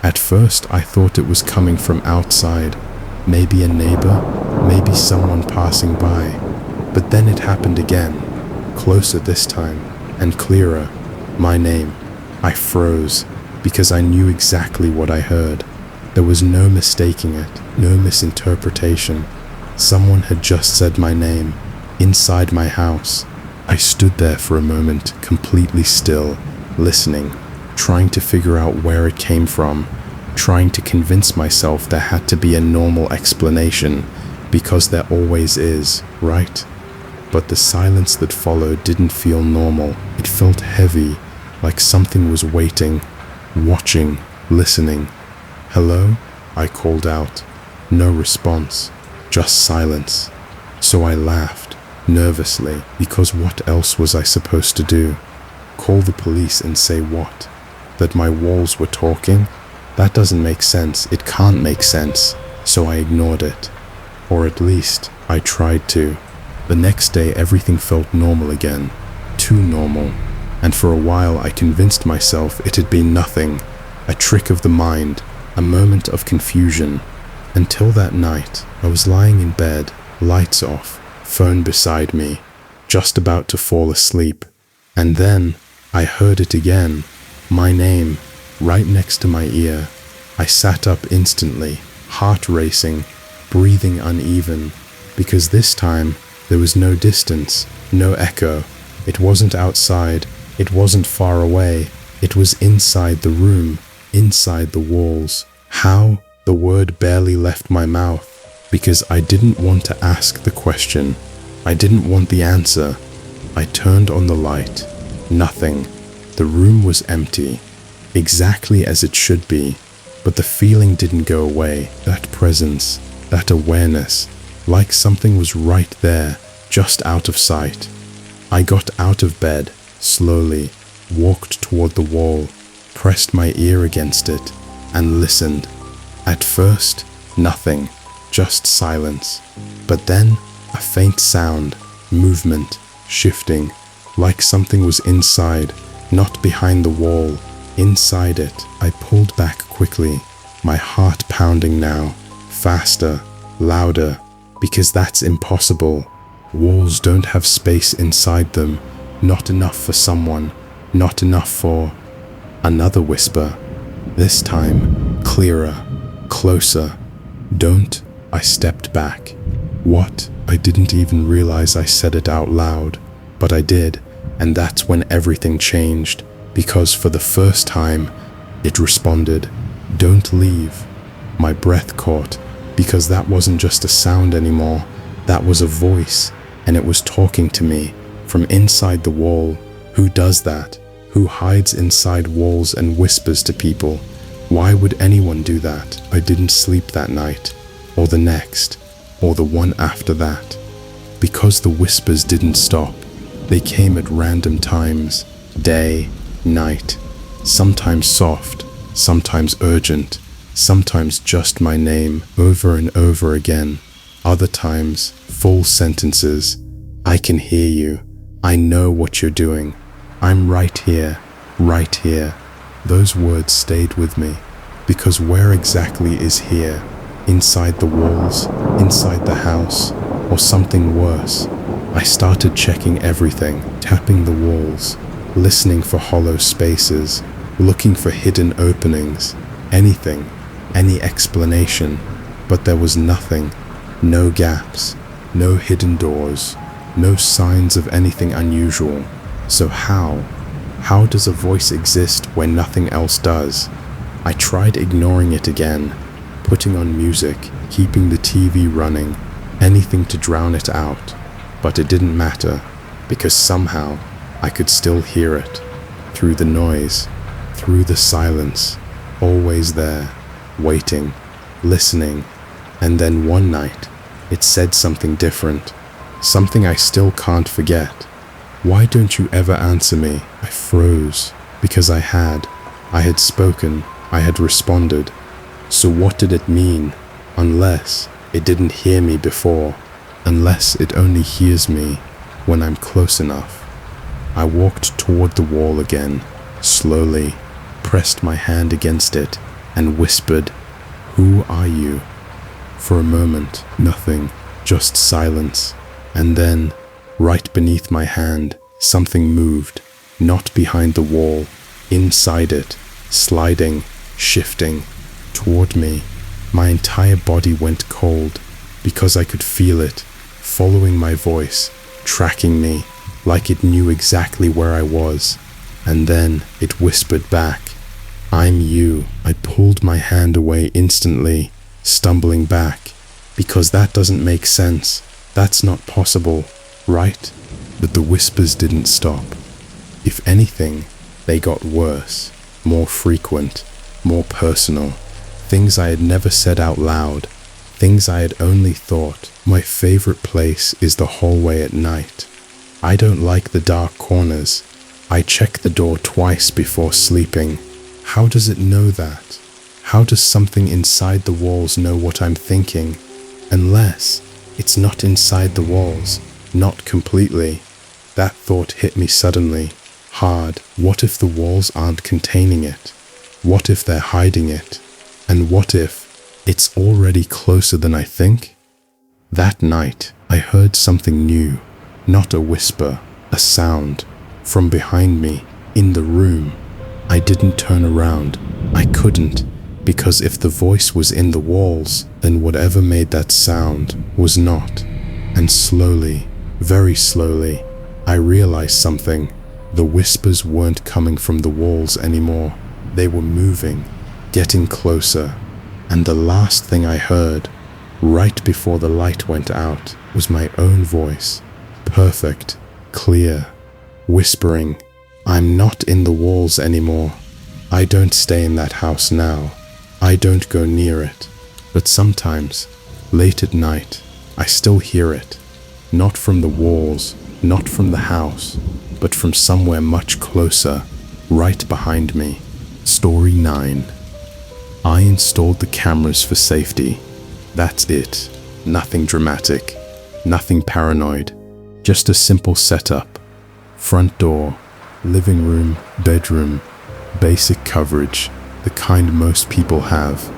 At first, I thought it was coming from outside, maybe a neighbor, maybe someone passing by. But then it happened again, closer this time, and clearer. My name. I froze, because I knew exactly what I heard. There was no mistaking it, no misinterpretation. Someone had just said my name, inside my house. I stood there for a moment, completely still, listening, trying to figure out where it came from, trying to convince myself there had to be a normal explanation, because there always is, right? But the silence that followed didn't feel normal. It felt heavy, like something was waiting, watching, listening. "Hello?" I called out. No response, just silence. So I laughed, nervously, because what else was I supposed to do? Call the police and say what? That my walls were talking? That doesn't make sense. It can't make sense. So I ignored it. Or at least, I tried to. The next day, everything felt normal again. Too normal. And for a while, I convinced myself it had been nothing. A trick of the mind. A moment of confusion. Until that night, I was lying in bed, lights off, phone beside me, just about to fall asleep. And then, I heard it again. My name, right next to my ear. I sat up instantly, heart racing, breathing uneven, because this time, there was no distance, no echo. It wasn't outside, it wasn't far away. It was inside the room, inside the walls. How? The word barely left my mouth, because I didn't want to ask the question. I didn't want the answer. I turned on the light. Nothing. The room was empty, exactly as it should be, but the feeling didn't go away. That presence, that awareness, like something was right there, just out of sight. I got out of bed, slowly, walked toward the wall, pressed my ear against it, and listened. At first, nothing, just silence. But then, a faint sound, movement, shifting, like something was inside, not behind the wall, inside it. I pulled back quickly, my heart pounding now, faster, louder, because that's impossible. Walls don't have space inside them, not enough for someone, not enough for... Another whisper, this time clearer, closer. Don't. I stepped back. What? I didn't even realize I said it out loud, but I did, and that's when everything changed, because for the first time, it responded, "Don't leave." My breath caught, because that wasn't just a sound anymore, that was a voice, and it was talking to me, from inside the wall. Who does that? Who hides inside walls and whispers to people? Why would anyone do that? I didn't sleep that night, or the next, or the one after that, because the whispers didn't stop. They came at random times, day, night, sometimes soft, sometimes urgent, sometimes just my name over and over again, other times full sentences. I can hear you. I know what you're doing. I'm right here, right here. Those words stayed with me. Because where exactly is here? Inside the walls? Inside the house? Or something worse? I started checking everything, tapping the walls, listening for hollow spaces, looking for hidden openings, anything, any explanation. But there was nothing, no gaps, no hidden doors, no signs of anything unusual. So how does a voice exist when nothing else does? I tried ignoring it again, putting on music, keeping the TV running, anything to drown it out. But it didn't matter, because somehow I could still hear it, through the noise, through the silence, always there, waiting, listening. And then one night, it said something different, something I still can't forget. "Why don't you ever answer me?" I froze, because I had spoken, I had responded. So what did it mean? Unless it didn't hear me before, unless it only hears me when I'm close enough. I walked toward the wall again, slowly, pressed my hand against it, and whispered, "Who are you?" For a moment, nothing, just silence. And then, right beneath my hand, something moved, not behind the wall, inside it, sliding, shifting, toward me. My entire body went cold, because I could feel it, following my voice, tracking me, like it knew exactly where I was. And then it whispered back, "I'm you." I pulled my hand away instantly, stumbling back, because that doesn't make sense. That's not possible, right? But the whispers didn't stop. If anything, they got worse, more frequent, more personal. Things I had never said out loud, things I had only thought. My favorite place is the hallway at night. I don't like the dark corners. I check the door twice before sleeping. How does it know that? How does something inside the walls know what I'm thinking? Unless it's not inside the walls, not completely. That thought hit me suddenly, hard. What if the walls aren't containing it? What if they're hiding it? And what if it's already closer than I think? That night, I heard something new, not a whisper, a sound, from behind me, in the room. I didn't turn around. I couldn't, because if the voice was in the walls, then whatever made that sound was not. And slowly, very slowly, I realized something. The whispers weren't coming from the walls anymore. They were moving, getting closer. And the last thing I heard, right before the light went out, was my own voice. Perfect, clear, whispering, "I'm not in the walls anymore. I don't stay in that house now. I don't go near it." But sometimes, late at night, I still hear it. Not from the walls, not from the house, but from somewhere much closer, right behind me. Story 9. I installed the cameras for safety. That's it. Nothing dramatic, nothing paranoid. Just a simple setup. Front door, living room, bedroom, basic coverage, the kind most people have,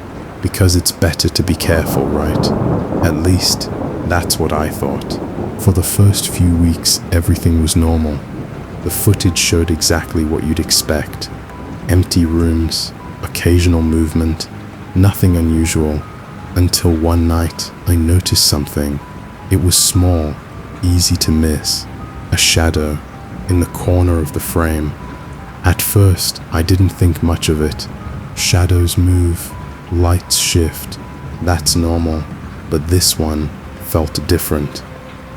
because it's better to be careful, right? At least, that's what I thought. For the first few weeks, everything was normal. The footage showed exactly what you'd expect. Empty rooms, occasional movement, nothing unusual. Until one night, I noticed something. It was small, easy to miss. A shadow in the corner of the frame. At first, I didn't think much of it. Shadows move, lights shift. That's normal. But this one felt different.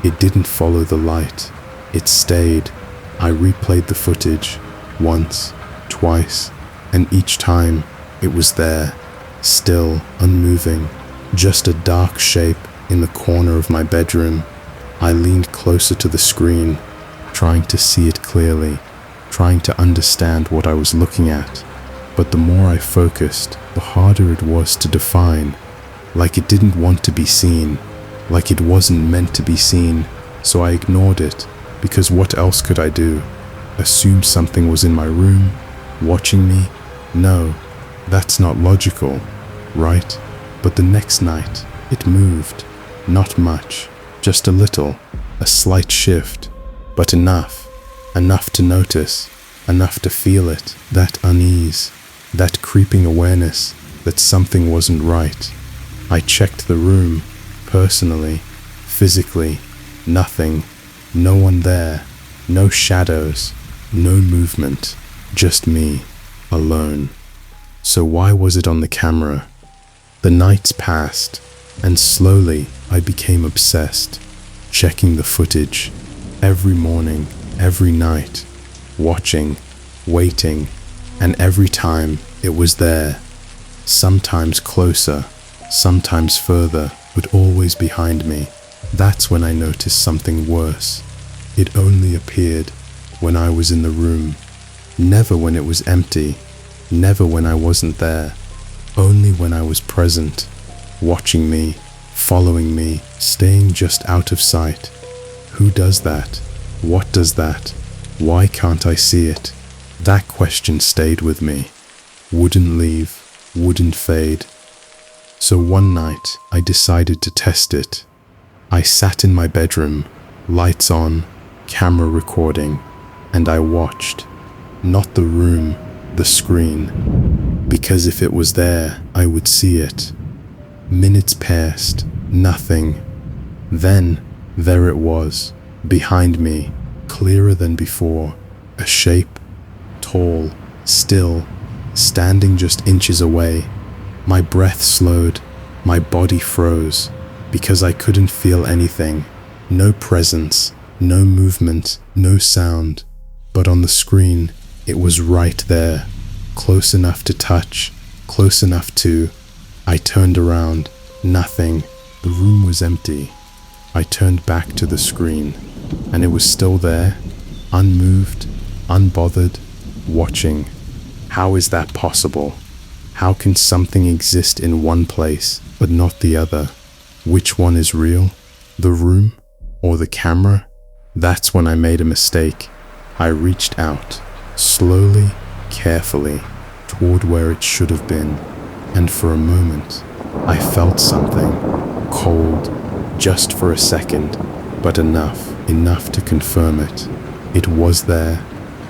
It didn't follow the light. It stayed. I replayed the footage once, twice, and each time it was there, still, unmoving. Just a dark shape in the corner of my bedroom. I leaned closer to the screen, trying to see it clearly, trying to understand what I was looking at. But the more I focused, the harder it was to define. Like it didn't want to be seen, like it wasn't meant to be seen. So I ignored it, because what else could I do? Assume something was in my room, watching me? No, That's not logical, right? But the next night, it moved. Not much, just a little, a slight shift, but enough to notice, enough to feel it, that unease, that creeping awareness that something wasn't right. I checked the room, personally, physically, nothing, no one there, no shadows, no movement, just me, alone. So why was it on the camera? The nights passed, and slowly I became obsessed, checking the footage, every morning, every night, watching, waiting, and every time it was there, sometimes closer, sometimes further, but always behind me. That's when I noticed something worse. It only appeared when I was in the room, never when it was empty, never when I wasn't there, only when I was present, watching me, following me, staying just out of sight. Who does that? What does that? Why can't I see it? That question stayed with me, wouldn't leave, wouldn't fade. So one night I decided to test it. I sat in my bedroom, lights on, camera recording, and I watched. Not the room, the screen. Because if it was there, I would see it. Minutes passed, nothing. Then, there it was, behind me, clearer than before. A shape, tall, still, standing just inches away. My breath slowed, my body froze, because I couldn't feel anything. No presence, no movement, no sound. But on the screen, it was right there, close enough to touch, close enough to... I turned around, nothing. The room was empty. I turned back to the screen, and it was still there, unmoved, unbothered, watching. How is that possible? How can something exist in one place, but not the other? Which one is real? The room or the camera? That's when I made a mistake. I reached out, slowly, carefully, toward where it should have been, and for a moment, I felt something, cold, just for a second, but enough to confirm it. It was there.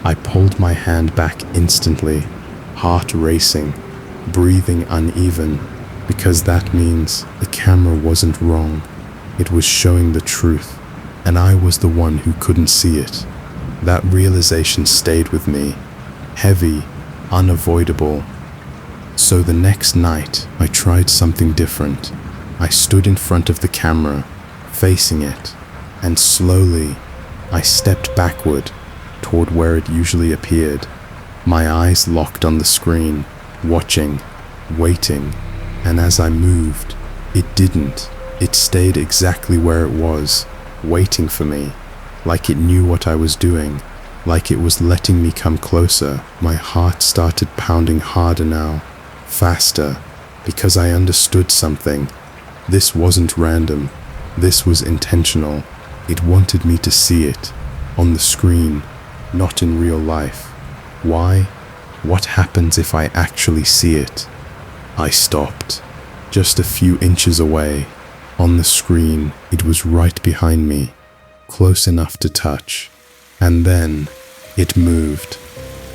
I pulled my hand back instantly, heart racing, breathing uneven, because that means the camera wasn't wrong. It was showing the truth, and I was the one who couldn't see it. That realization stayed with me, heavy, unavoidable. So the next night, I tried something different. I stood in front of the camera, facing it, and slowly, I stepped backward toward where it usually appeared. My eyes locked on the screen, watching, waiting, and as I moved, it didn't. It stayed exactly where it was, waiting for me, like it knew what I was doing, like it was letting me come closer. My heart started pounding harder now, faster, because I understood something. This wasn't random. This was intentional. It wanted me to see it, on the screen, not in real life. Why? What happens if I actually see it? I stopped, just a few inches away. On the screen, it was right behind me, close enough to touch. And then, it moved,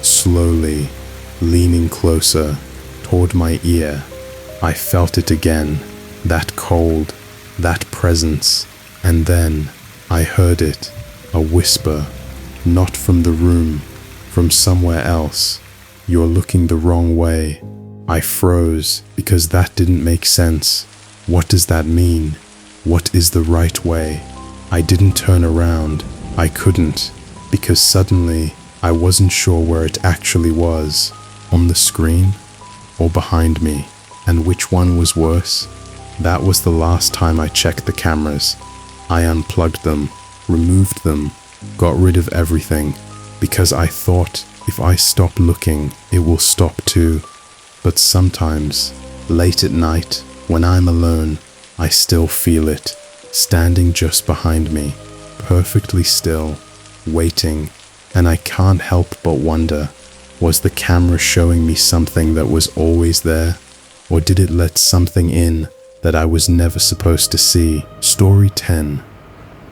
slowly, leaning closer, toward my ear. I felt it again, that cold, that presence. And then, I heard it, a whisper, not from the room, from somewhere else. You're looking the wrong way. I froze because that didn't make sense. What does that mean? What is the right way? I didn't turn around. I couldn't, because suddenly I wasn't sure where it actually was, on the screen or behind me. And which one was worse? That was the last time I checked the cameras. I unplugged them, removed them, got rid of everything, because I thought if I stop looking, it will stop too. But sometimes, late at night, when I'm alone, I still feel it, standing just behind me, perfectly still, waiting, and I can't help but wonder, Was the camera showing me something that was always there? Or did it let something in that I was never supposed to see? Story 10.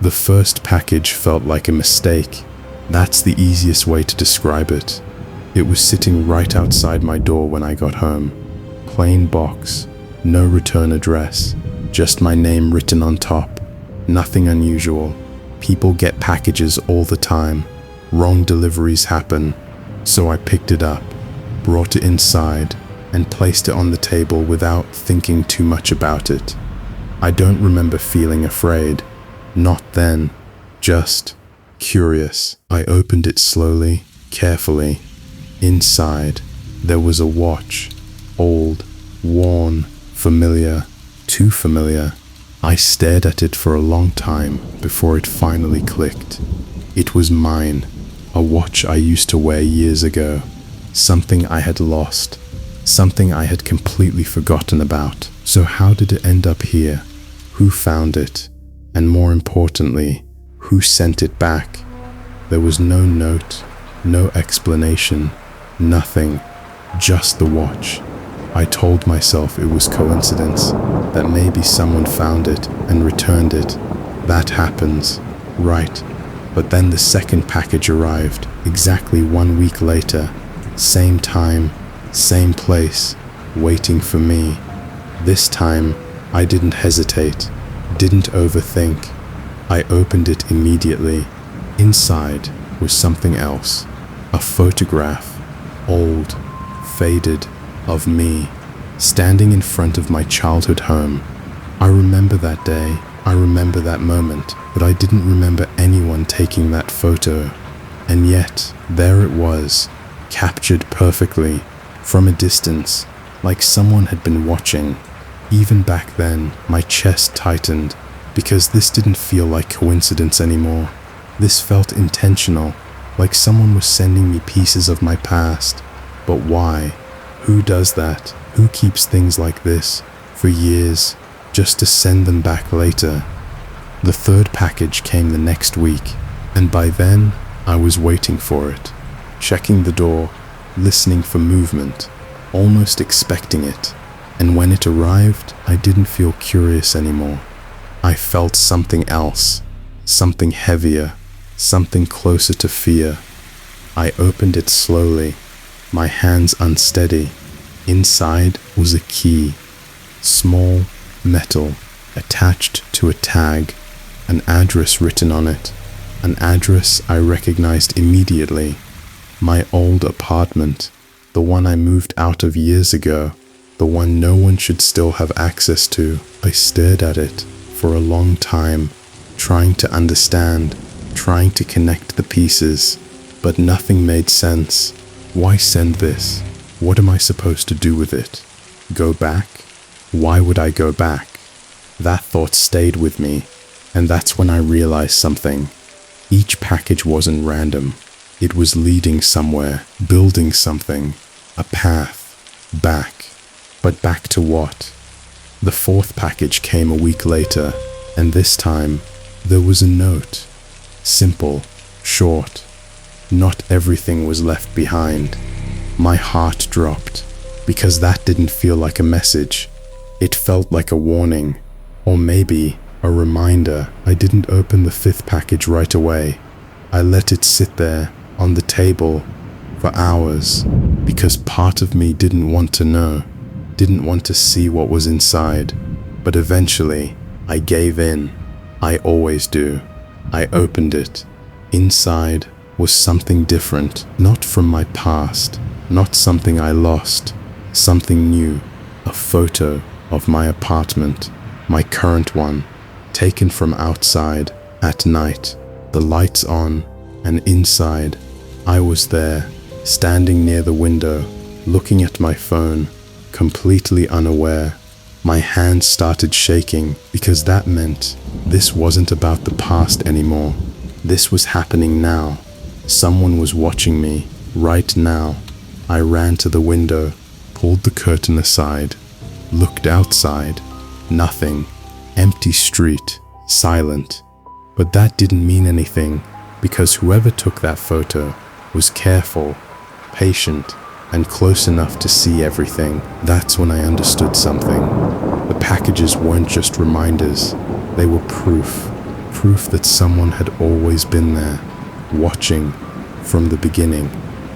The first package felt like a mistake. That's the easiest way to describe it. It was sitting right outside my door when I got home. Plain box, no return address, just my name written on top. Nothing unusual. People get packages all the time. Wrong deliveries happen. So I picked it up, brought it inside, and placed it on the table without thinking too much about it. I don't remember feeling afraid. Not then. Just curious. I opened it slowly, carefully. Inside, there was a watch. Old, worn, familiar, too familiar. I stared at it for a long time before it finally clicked. It was mine. A watch I used to wear years ago. Something I had lost. Something I had completely forgotten about. So how did it end up here? Who found it? And more importantly, who sent it back? There was no note, no explanation, nothing, just the watch. I told myself it was coincidence, that maybe someone found it and returned it. That happens, right? But then the second package arrived, exactly 1 week later. Same time, same place, waiting for me. This time, I didn't hesitate, didn't overthink. I opened it immediately. Inside was something else. A photograph, old, faded, of me, standing in front of my childhood home. I remember that day. I remember that moment, but I didn't remember anyone taking that photo. And yet, there it was, captured perfectly, from a distance, like someone had been watching. Even back then, my chest tightened, because this didn't feel like coincidence anymore. This felt intentional, like someone was sending me pieces of my past. But why? Who does that? Who keeps things like this for years, just to send them back later? The third package came the next week, and by then, I was waiting for it, checking the door, listening for movement, almost expecting it. And when it arrived, I didn't feel curious anymore. I felt something else, something heavier, something closer to fear. I opened it slowly, my hands unsteady. Inside was a key, small, metal, attached to a tag, an address written on it, an address I recognized immediately. My old apartment, the one I moved out of years ago, the one no one should still have access to. I stared at it for a long time, trying to understand, trying to connect the pieces, but nothing made sense. Why send this? What am I supposed to do with it? Go back? Why would I go back? That thought stayed with me, and that's when I realized something. Each package wasn't random. It was leading somewhere, building something, a path, back. But back to what? The fourth package came a week later, and this time, there was a note. Simple, short. Not everything was left behind. My heart dropped, because that didn't feel like a message. It felt like a warning, or maybe a reminder. I didn't open the fifth package right away. I let it sit there, on the table, for hours, because part of me didn't want to know, didn't want to see what was inside. But eventually, I gave in. I always do. I opened it. Inside was something different, not from my past, not something I lost, something new. A photo of my apartment, my current one, taken from outside at night, the lights on, and inside, I was there, standing near the window, looking at my phone, completely unaware. My hands started shaking because that meant this wasn't about the past anymore. This was happening now. Someone was watching me right now. I ran to the window, pulled the curtain aside, looked outside. Nothing. Empty street. Silent. But that didn't mean anything, because whoever took that photo was careful. patient, and close enough to see everything. That's when I understood something. The packages weren't just reminders, they were proof. Proof that someone had always been there, watching from the beginning.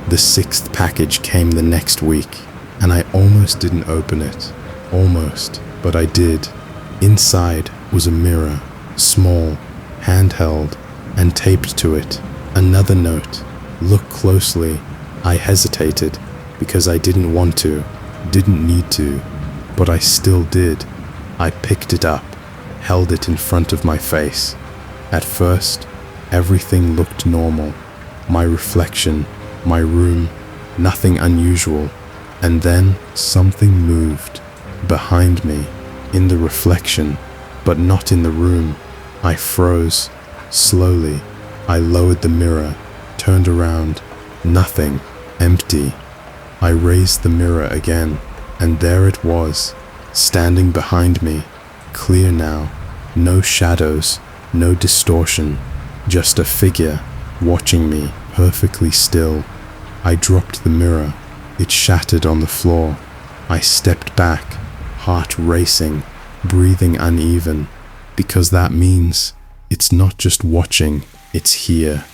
The sixth package came the next week, and I almost didn't open it. Almost, but I did. Inside was a mirror, small, handheld, and taped to it. Another note. Look closely. I hesitated because I didn't want to, didn't need to, but I still did. I picked it up, held it in front of my face. At first, everything looked normal. My reflection, my room, nothing unusual. And then something moved behind me, in the reflection, but not in the room. I froze. Slowly, I lowered the mirror, turned around. Nothing. Empty. I raised the mirror again, and there it was, standing behind me, clear now. No shadows, no distortion, just a figure watching me, perfectly still. I dropped the mirror. It shattered on the floor. I stepped back, heart racing, breathing uneven, because that means it's not just watching, it's here,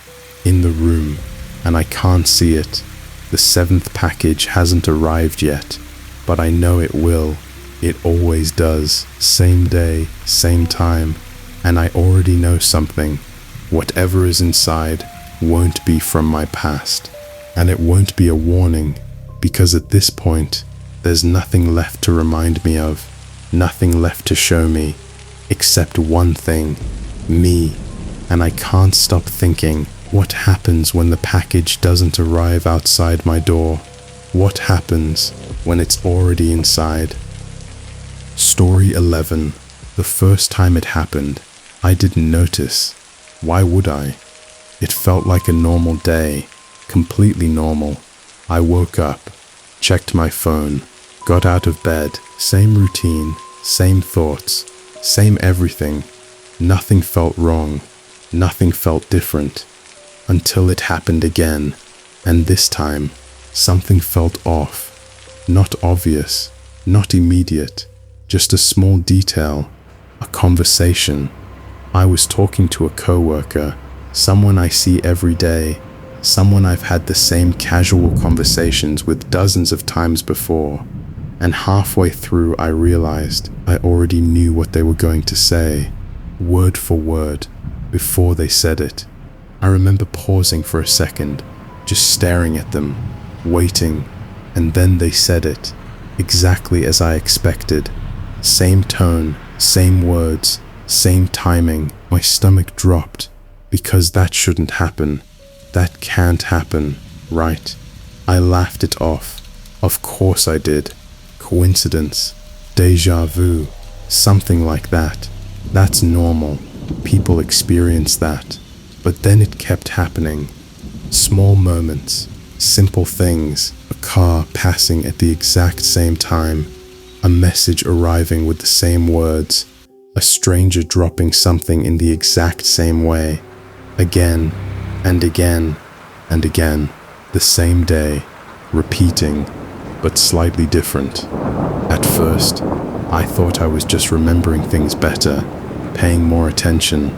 in the room, and I can't see it. The seventh package hasn't arrived yet, but I know it will. It always does. Same day, same time, and I already know something. Whatever is inside won't be from my past, and it won't be a warning, because at this point, there's nothing left to remind me of, nothing left to show me, except one thing, me. And I can't stop thinking, what happens when the package doesn't arrive outside my door? What happens when it's already inside? Story 11. The first time it happened, I didn't notice. Why would I? It felt like a normal day, completely normal. I woke up, checked my phone, got out of bed, same routine, same thoughts, same everything. Nothing felt wrong, nothing felt different, until it happened again, and this time, something felt off. Not obvious, not immediate, just a small detail, a conversation. I was talking to a coworker, someone I see every day, someone I've had the same casual conversations with dozens of times before, and halfway through I realized I already knew what they were going to say, word for word, before they said it. I remember pausing for a second, just staring at them, waiting, and then they said it, exactly as I expected. Same tone, same words, same timing. My stomach dropped, because that shouldn't happen. That can't happen, right? I laughed it off. Of course I did. Coincidence, déjà vu, something like that. That's normal. People experience that. But then it kept happening. Small moments, simple things, a car passing at the exact same time, a message arriving with the same words, a stranger dropping something in the exact same way, again and again and again, the same day, repeating, but slightly different. At first, I thought I was just remembering things better, paying more attention,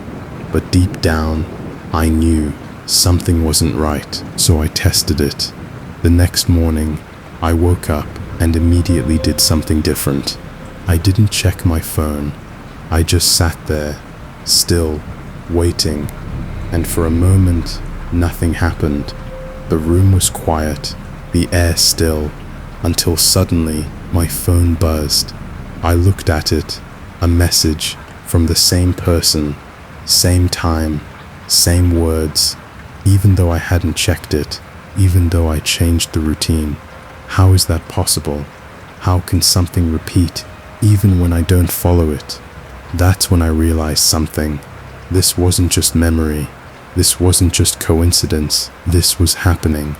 but deep down, I knew something wasn't right, so I tested it. The next morning, I woke up and immediately did something different. I didn't check my phone. I just sat there, still, waiting, and for a moment, nothing happened. The room was quiet, the air still, until suddenly my phone buzzed. I looked at it, a message from the same person, same time, same words, even though I hadn't checked it, even though I changed the routine. How is that possible? How can something repeat, even when I don't follow it? That's when I realized something. This wasn't just memory. This wasn't just coincidence. This was happening,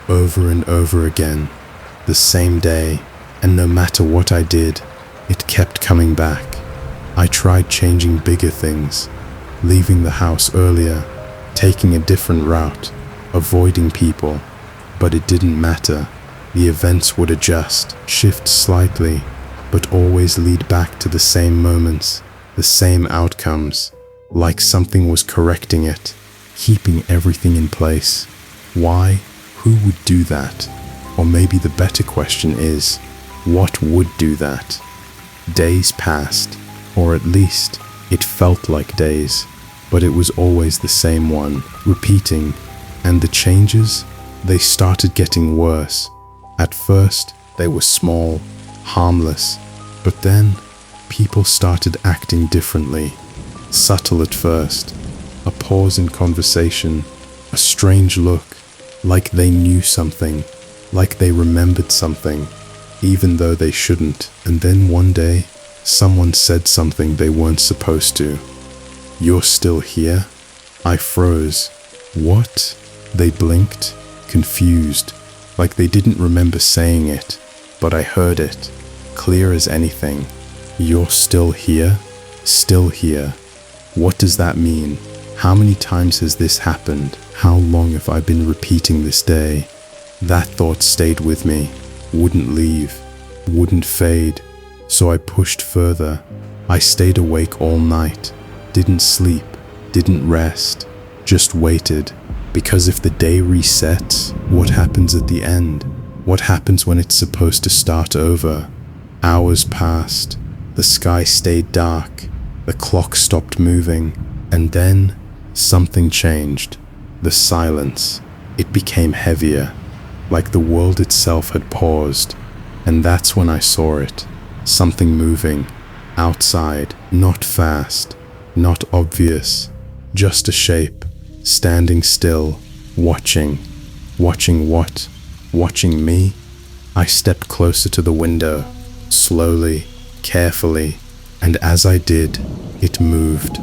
over and over again, the same day, and no matter what I did, it kept coming back. I tried changing bigger things, leaving the house earlier, taking a different route, avoiding people, But it didn't matter. The events would adjust, shift slightly, but always lead back to the same moments, the same outcomes, like something was correcting it, keeping everything in place. Why? Who would do that? Or maybe the better question is, what would do that? Days passed, or at least it felt like days, but it was always the same one, repeating, and the changes, they started getting worse. At first, they were small, harmless, but then people started acting differently. Subtle at first, a pause in conversation, a strange look, like they knew something, like they remembered something, even though they shouldn't. And then one day, someone said something they weren't supposed to. "You're still here?" I froze. What? They blinked, confused, like they didn't remember saying it, but I heard it, clear as anything. "You're still here? Still here. What does that mean? How many times has this happened? How long have I been repeating this day?" That thought stayed with me, wouldn't leave, wouldn't fade. So I pushed further. I stayed awake all night, didn't sleep, didn't rest, just waited. Because if the day resets, what happens at the end? What happens when it's supposed to start over? Hours passed, the sky stayed dark, the clock stopped moving, and then something changed. The silence, it became heavier, like the world itself had paused. And that's when I saw it, something moving, outside, not fast, not obvious, just a shape, standing still, watching. Watching what? Watching me? I stepped closer to the window, slowly, carefully, and as I did, it moved.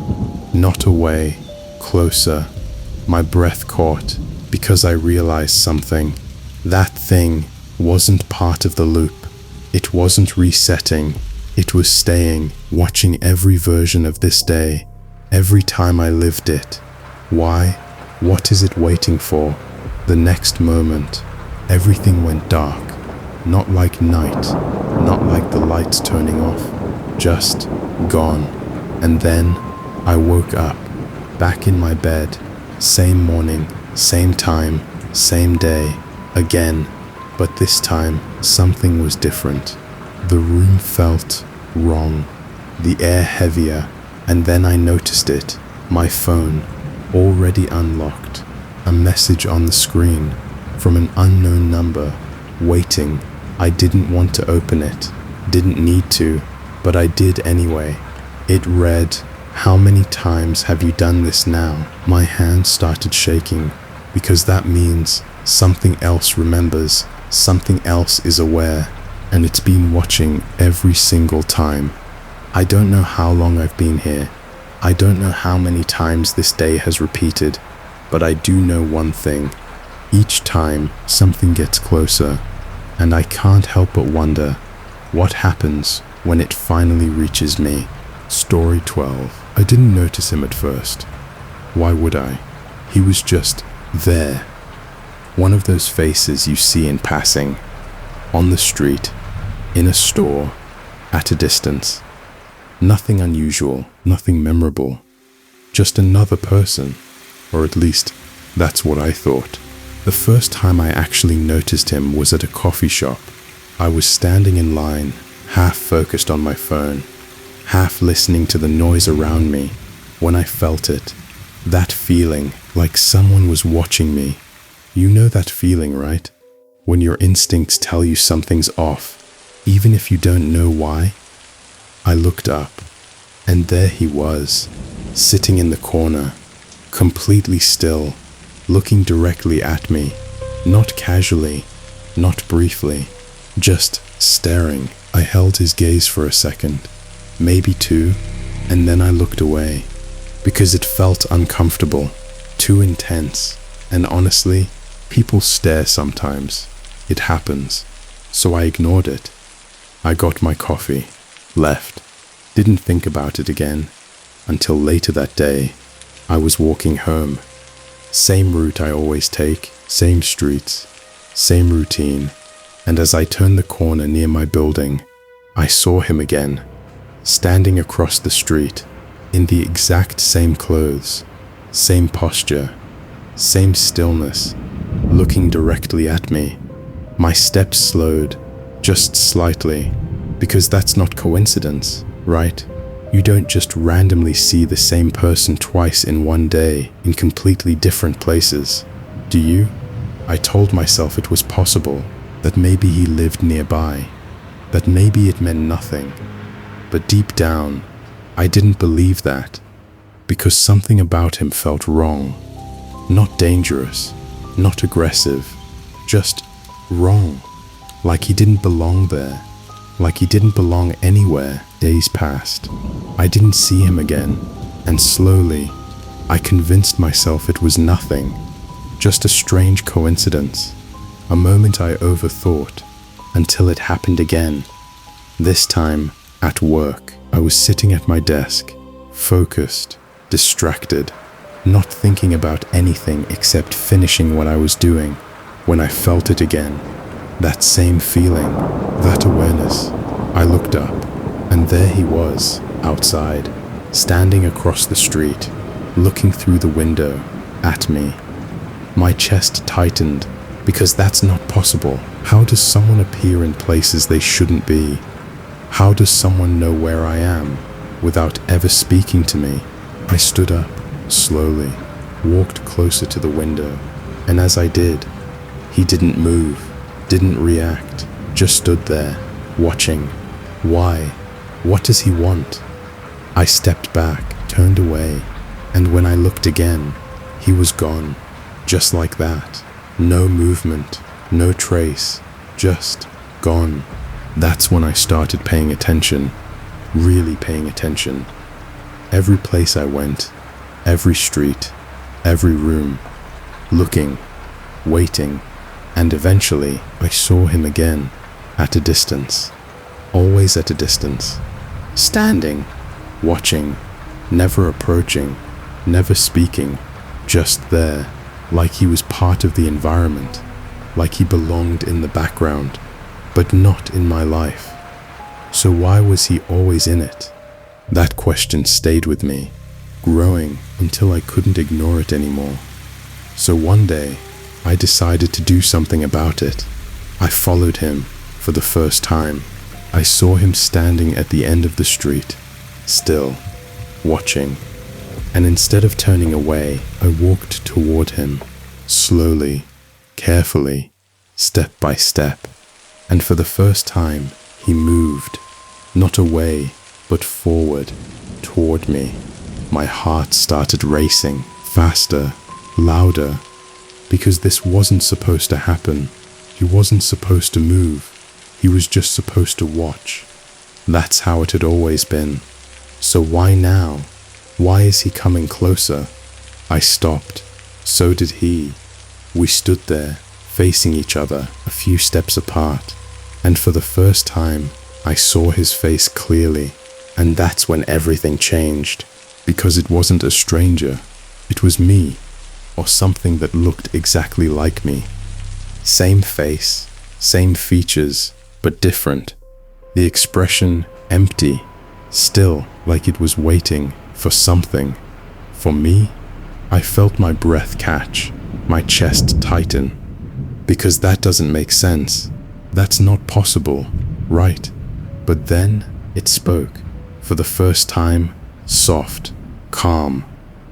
Not away, closer. My breath caught, because I realized something. That thing wasn't part of the loop. It wasn't resetting. It was staying, watching every version of this day, every time I lived it. Why? What is it waiting for? The next moment, everything went dark. Not like night, not like the lights turning off, just gone. And then I woke up, back in my bed, same morning, same time, same day, again. But this time, something was different. The room felt wrong, the air heavier, and then I noticed it, my phone, already unlocked, a message on the screen from an unknown number, waiting. I didn't want to open it, didn't need to, but I did anyway. It read, "How many times have you done this now?" My hand started shaking, because that means something else remembers, something else is aware, and it's been watching every single time. I don't know how long I've been here. I don't know how many times this day has repeated, but I do know one thing. Each time, something gets closer, and I can't help but wonder, what happens when it finally reaches me? Story 12. I didn't notice him at first. Why would I? He was just there. One of those faces you see in passing, on the street, in a store, at a distance. Nothing unusual, nothing memorable. Just another person, or at least that's what I thought. The first time I actually noticed him was at a coffee shop. I was standing in line, half focused on my phone, half listening to the noise around me, when I felt it. That feeling, like someone was watching me. You know that feeling, right? When your instincts tell you something's off, even if you don't know why. I looked up, and there he was, sitting in the corner, completely still, looking directly at me, not casually, not briefly, just staring. I held his gaze for a second, maybe two, and then I looked away, because it felt uncomfortable, too intense, and honestly, people stare sometimes. It happens. So I ignored it. I got my coffee, left, didn't think about it again, until later that day. I was walking home. Same route I always take, same streets, same routine, and as I turned the corner near my building, I saw him again, standing across the street, in the exact same clothes, same posture, same stillness, looking directly at me. My steps slowed, just slightly, because that's not coincidence, right? You don't just randomly see the same person twice in one day in completely different places, do you? I told myself it was possible, that maybe he lived nearby, that maybe it meant nothing. But deep down, I didn't believe that, because something about him felt wrong. Not dangerous, not aggressive, just wrong. Like he didn't belong there, like he didn't belong anywhere. Days passed. I didn't see him again, and slowly, I convinced myself it was nothing, just a strange coincidence, a moment I overthought, until it happened again. This time, at work, I was sitting at my desk, focused, distracted, not thinking about anything except finishing what I was doing, when I felt it again. That same feeling, that awareness. I looked up, and there he was, outside, standing across the street, looking through the window, at me. My chest tightened, because that's not possible. How does someone appear in places they shouldn't be? How does someone know where I am, without ever speaking to me? I stood up, slowly, walked closer to the window, and as I did, he didn't move, didn't react, just stood there, watching. Why? What does he want? I stepped back, turned away, and when I looked again, he was gone, just like that. No movement, no trace, just gone. That's when I started paying attention, really paying attention. Every place I went, every street, every room, looking, waiting, and eventually I saw him again, at a distance, always at a distance, standing, watching, never approaching, never speaking, just there, like he was part of the environment, like he belonged in the background, but not in my life. So why was he always in it? That question stayed with me, growing until I couldn't ignore it anymore. So one day, I decided to do something about it. I followed him for the first time. I saw him standing at the end of the street, still, watching. And instead of turning away, I walked toward him, slowly, carefully, step by step. And for the first time, he moved, not away, but forward, toward me. My heart started racing, faster, louder, because this wasn't supposed to happen. He wasn't supposed to move. He was just supposed to watch. That's how it had always been. So why now? Why is he coming closer? I stopped. So did he. We stood there, facing each other, a few steps apart. And for the first time, I saw his face clearly. And that's when everything changed. Because it wasn't a stranger. It was me. Or something that looked exactly like me. Same face, same features, but different. The expression empty, still like it was waiting for something. For me, I felt my breath catch, my chest tighten. Because that doesn't make sense. That's not possible, right? But then it spoke. For the first time, soft, calm.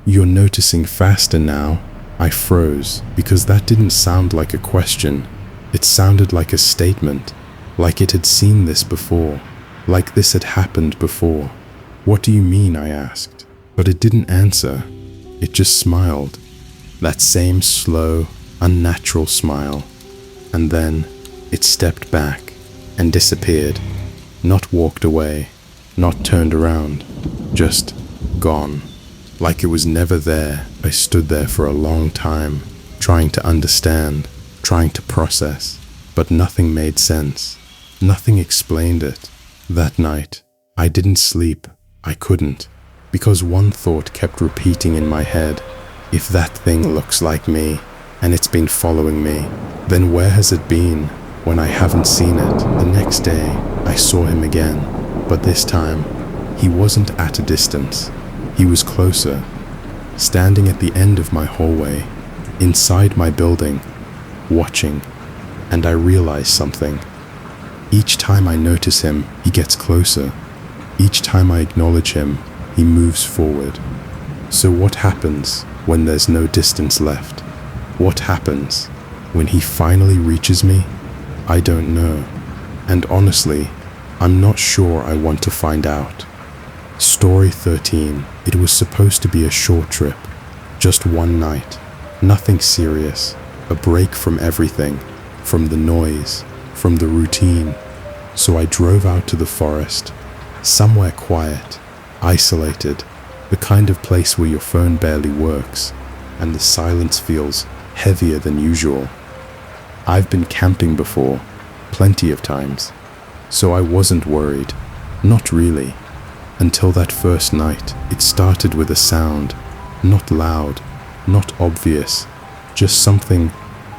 You're noticing faster now. I froze because that didn't sound like a question. It sounded like a statement, like it had seen this before, like this had happened before. What do you mean? I asked, but it didn't answer. It just smiled, that same slow, unnatural smile. And then it stepped back and disappeared, not walked away, not turned around, just gone. Like it was never there. I stood there for a long time, trying to understand, trying to process, but nothing made sense. Nothing explained it. That night, I didn't sleep. I couldn't, because one thought kept repeating in my head. If that thing looks like me, and it's been following me. Then where has it been when I haven't seen it? The next day, I saw him again, but this time, he wasn't at a distance. He was closer, standing at the end of my hallway, inside my building, watching, and I realized something. Each time I notice him, he gets closer. Each time I acknowledge him, he moves forward. So what happens when there's no distance left? What happens when he finally reaches me? I don't know. And honestly, I'm not sure I want to find out. Story 13. It was supposed to be a short trip. Just one night. Nothing serious. A break from everything. From the noise. From the routine. So I drove out to the forest. Somewhere quiet. Isolated. The kind of place where your phone barely works. And the silence feels heavier than usual. I've been camping before. Plenty of times. So I wasn't worried. Not really. Until that first night, it started with a sound. Not loud. Not obvious. Just something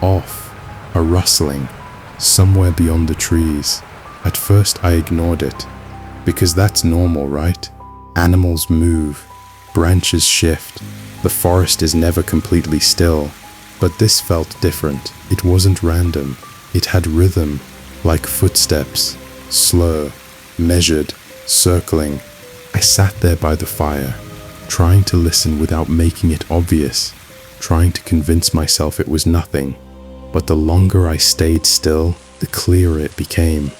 off. A rustling. Somewhere beyond the trees. At first I ignored it. Because that's normal, right? Animals move. Branches shift. The forest is never completely still. But this felt different. It wasn't random. It had rhythm. Like footsteps. Slow. Measured. Circling. I sat there by the fire. Trying to listen without making it obvious. Trying to convince myself it was nothing. But the longer I stayed still, the clearer it became.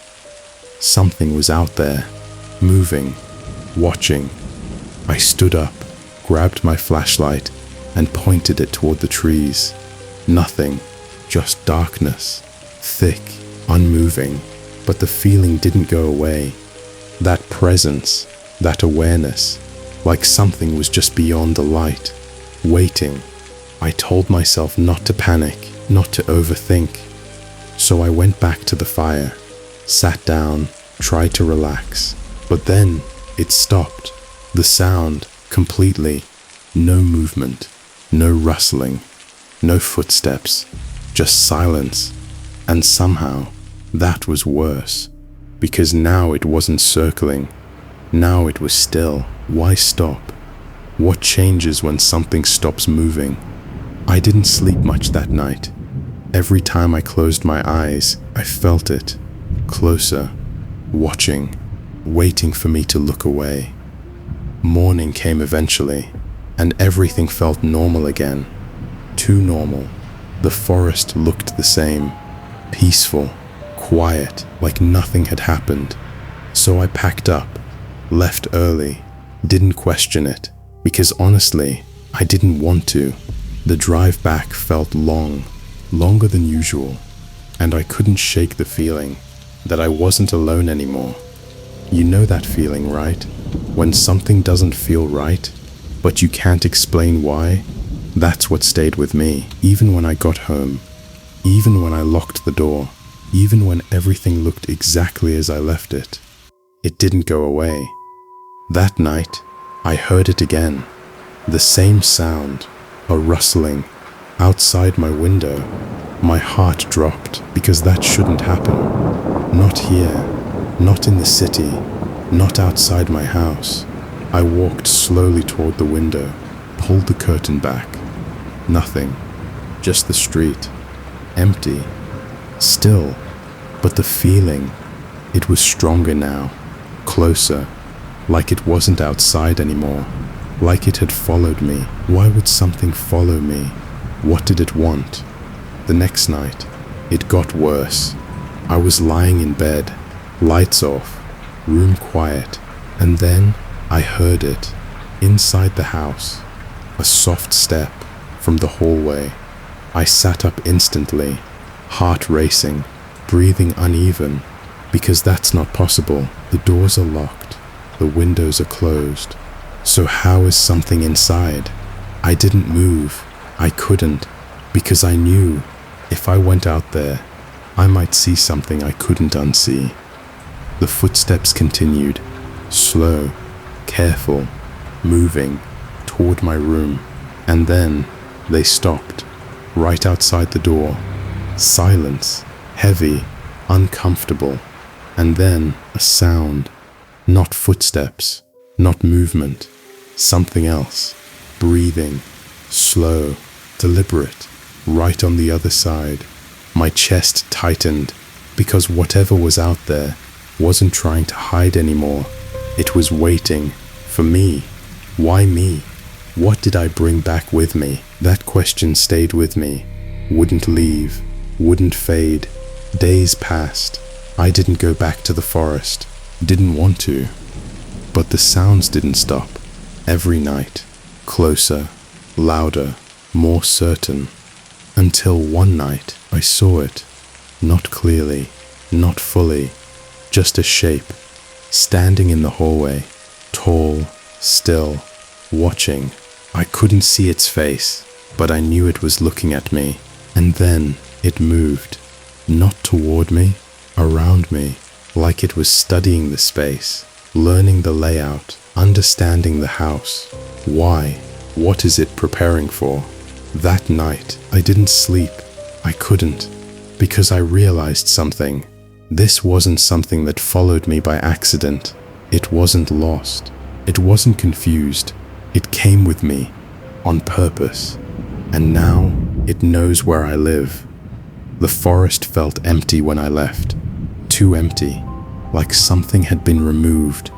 Something was out there. Moving. Watching. I stood up, grabbed my flashlight, and pointed it toward the trees. Nothing. Just darkness. Thick. Unmoving. But the feeling didn't go away. That presence. That awareness. Like something was just beyond the light. Waiting. I told myself not to panic, not to overthink. So I went back to the fire. Sat down. Tried to relax. But then it stopped. The sound, completely. No movement. No rustling. No footsteps. Just silence. And somehow, that was worse. Because now it wasn't circling. Now it was still. Why stop? What changes when something stops moving? I didn't sleep much that night. Every time I closed my eyes, I felt it. Closer. Watching. Waiting for me to look away. Morning came eventually, and everything felt normal again. Too normal. The forest looked the same. Peaceful. Quiet, like nothing had happened. So I packed up. Left early. Didn't question it. Because honestly, I didn't want to. The drive back felt long. Longer than usual. And I couldn't shake the feeling that I wasn't alone anymore. You know that feeling, right? When something doesn't feel right, but you can't explain why? That's what stayed with me, even when I got home. Even when I locked the door. Even when everything looked exactly as I left it. It didn't go away. That night, I heard it again. The same sound. A rustling. Outside my window. My heart dropped because that shouldn't happen. Not here. Not in the city. Not outside my house. I walked slowly toward the window. Pulled the curtain back. Nothing. Just the street. Empty. Still. But the feeling. It was stronger now. Closer. Like it wasn't outside anymore. Like it had followed me. Why would something follow me? What did it want? The next night, it got worse. I was lying in bed, lights off, room quiet, and then I heard it, inside the house. A soft step from the hallway. I sat up instantly, heart racing, breathing uneven, because that's not possible. The doors are locked, the windows are closed. So how is something inside? I didn't move. I couldn't, because I knew if I went out there, I might see something I couldn't unsee. The footsteps continued, slow, careful, moving toward my room, and then they stopped. right outside the door. Silence, heavy, uncomfortable, and then a sound. Not footsteps, not movement, something else. Breathing, slow, deliberate, right on the other side. My chest tightened because whatever was out there wasn't trying to hide anymore. It was waiting for me. Why me? What did I bring back with me? That question stayed with me. Wouldn't leave, wouldn't fade. Days passed. I didn't go back to the forest. Didn't want to. But the sounds didn't stop. Every night. Closer, louder, more certain. Until one night I saw it. Not clearly, not fully. Just a shape. Standing in the hallway. Tall, still, watching. I couldn't see its face, but I knew it was looking at me. And then it moved. Not toward me, around me, like it was studying the space, learning the layout, understanding the house. Why? What is it preparing for? That night, I didn't sleep. I couldn't, because I realized something. This wasn't something that followed me by accident. It wasn't lost. It wasn't confused. It came with me, on purpose. And now, it knows where I live. The forest felt empty when I left. Too empty. Like something had been removed.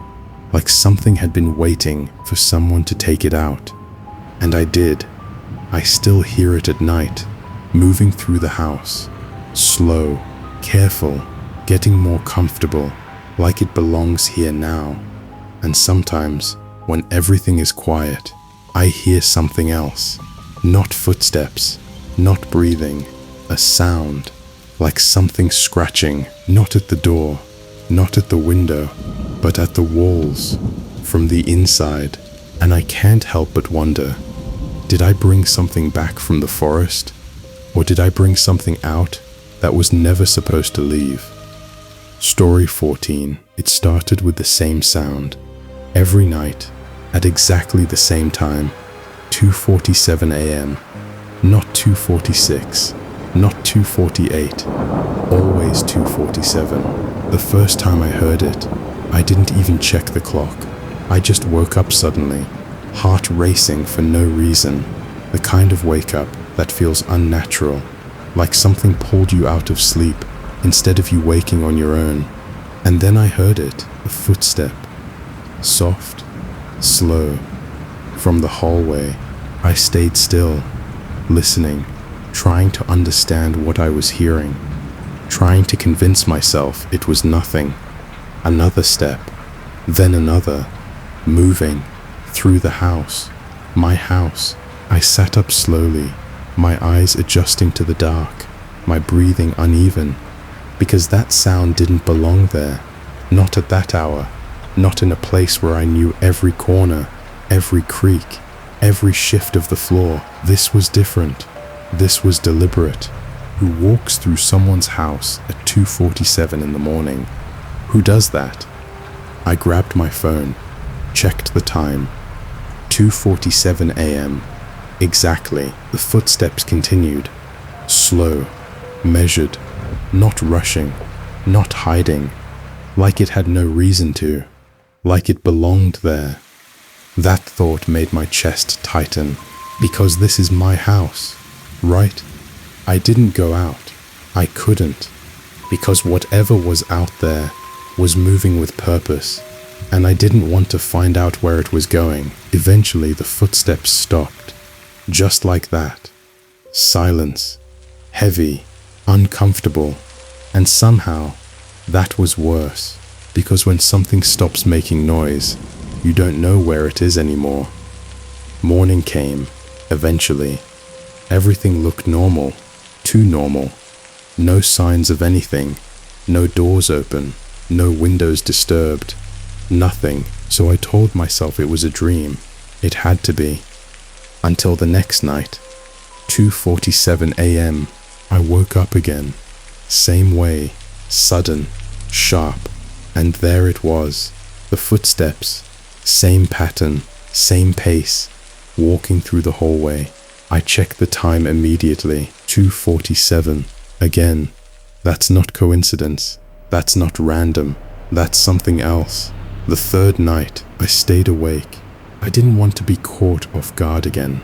Like something had been waiting for someone to take it out. And I did. I still hear it at night, moving through the house. Slow, careful, getting more comfortable, like it belongs here now. And sometimes, when everything is quiet, I hear something else. Not footsteps, not breathing, a sound, like something scratching, not at the door, not at the window, but at the walls, from the inside. And I can't help but wonder, did I bring something back from the forest? Or did I bring something out that was never supposed to leave? Story 14. It started with the same sound. Every night, at exactly the same time, 2:47 a.m. Not 2:46, not 2:48, always 2:47. The first time I heard it, I didn't even check the clock. I just woke up suddenly, heart racing for no reason, the kind of wake up that feels unnatural, like something pulled you out of sleep instead of you waking on your own. And then I heard it, a footstep, soft, slow, from the hallway. I stayed still, listening, trying to understand what I was hearing, trying to convince myself it was nothing. Another step, then another, moving through the house, my house. I sat up slowly, my eyes adjusting to the dark, my breathing uneven, because that sound didn't belong there, not at that hour, not in a place where I knew every corner, every creak, every shift of the floor. This was different. This was deliberate. Who walks through someone's house at 2:47 in the morning? Who does that? I grabbed my phone, checked the time. 2:47 a.m. Exactly. The footsteps continued. Slow, measured, not rushing, not hiding, like it had no reason to, like it belonged there. That thought made my chest tighten, because this is my house, right? I didn't go out. I couldn't, because whatever was out there was moving with purpose, and I didn't want to find out where it was going. Eventually, the footsteps stopped, just like that. Silence, heavy, uncomfortable, and somehow that was worse, because when something stops making noise, you don't know where it is anymore. Morning came, eventually. Everything looked normal, too normal. No signs of anything, no doors open, no windows disturbed, nothing. So I told myself it was a dream. It had to be. Until the next night, 2:47 a.m., I woke up again. Same way, sudden, sharp, and there it was, the footsteps, same pattern, same pace, walking through the hallway. I checked the time immediately. 2:47. Again. That's not coincidence. That's not random. That's something else. The third night, I stayed awake. I didn't want to be caught off guard again.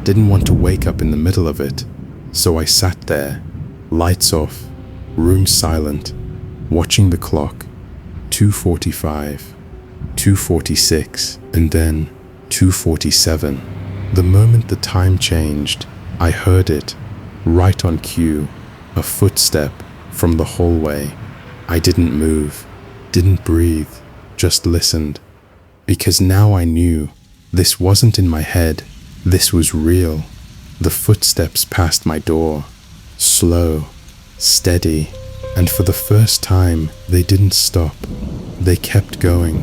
Didn't want to wake up in the middle of it. So I sat there, lights off, room silent, watching the clock. 2:45, 2:46, and then 2:47. The moment the time changed, I heard it, right on cue, a footstep from the hallway. I didn't move, didn't breathe, just listened. Because now I knew this wasn't in my head, this was real. The footsteps passed my door, slow, steady, and for the first time they didn't stop. They kept going,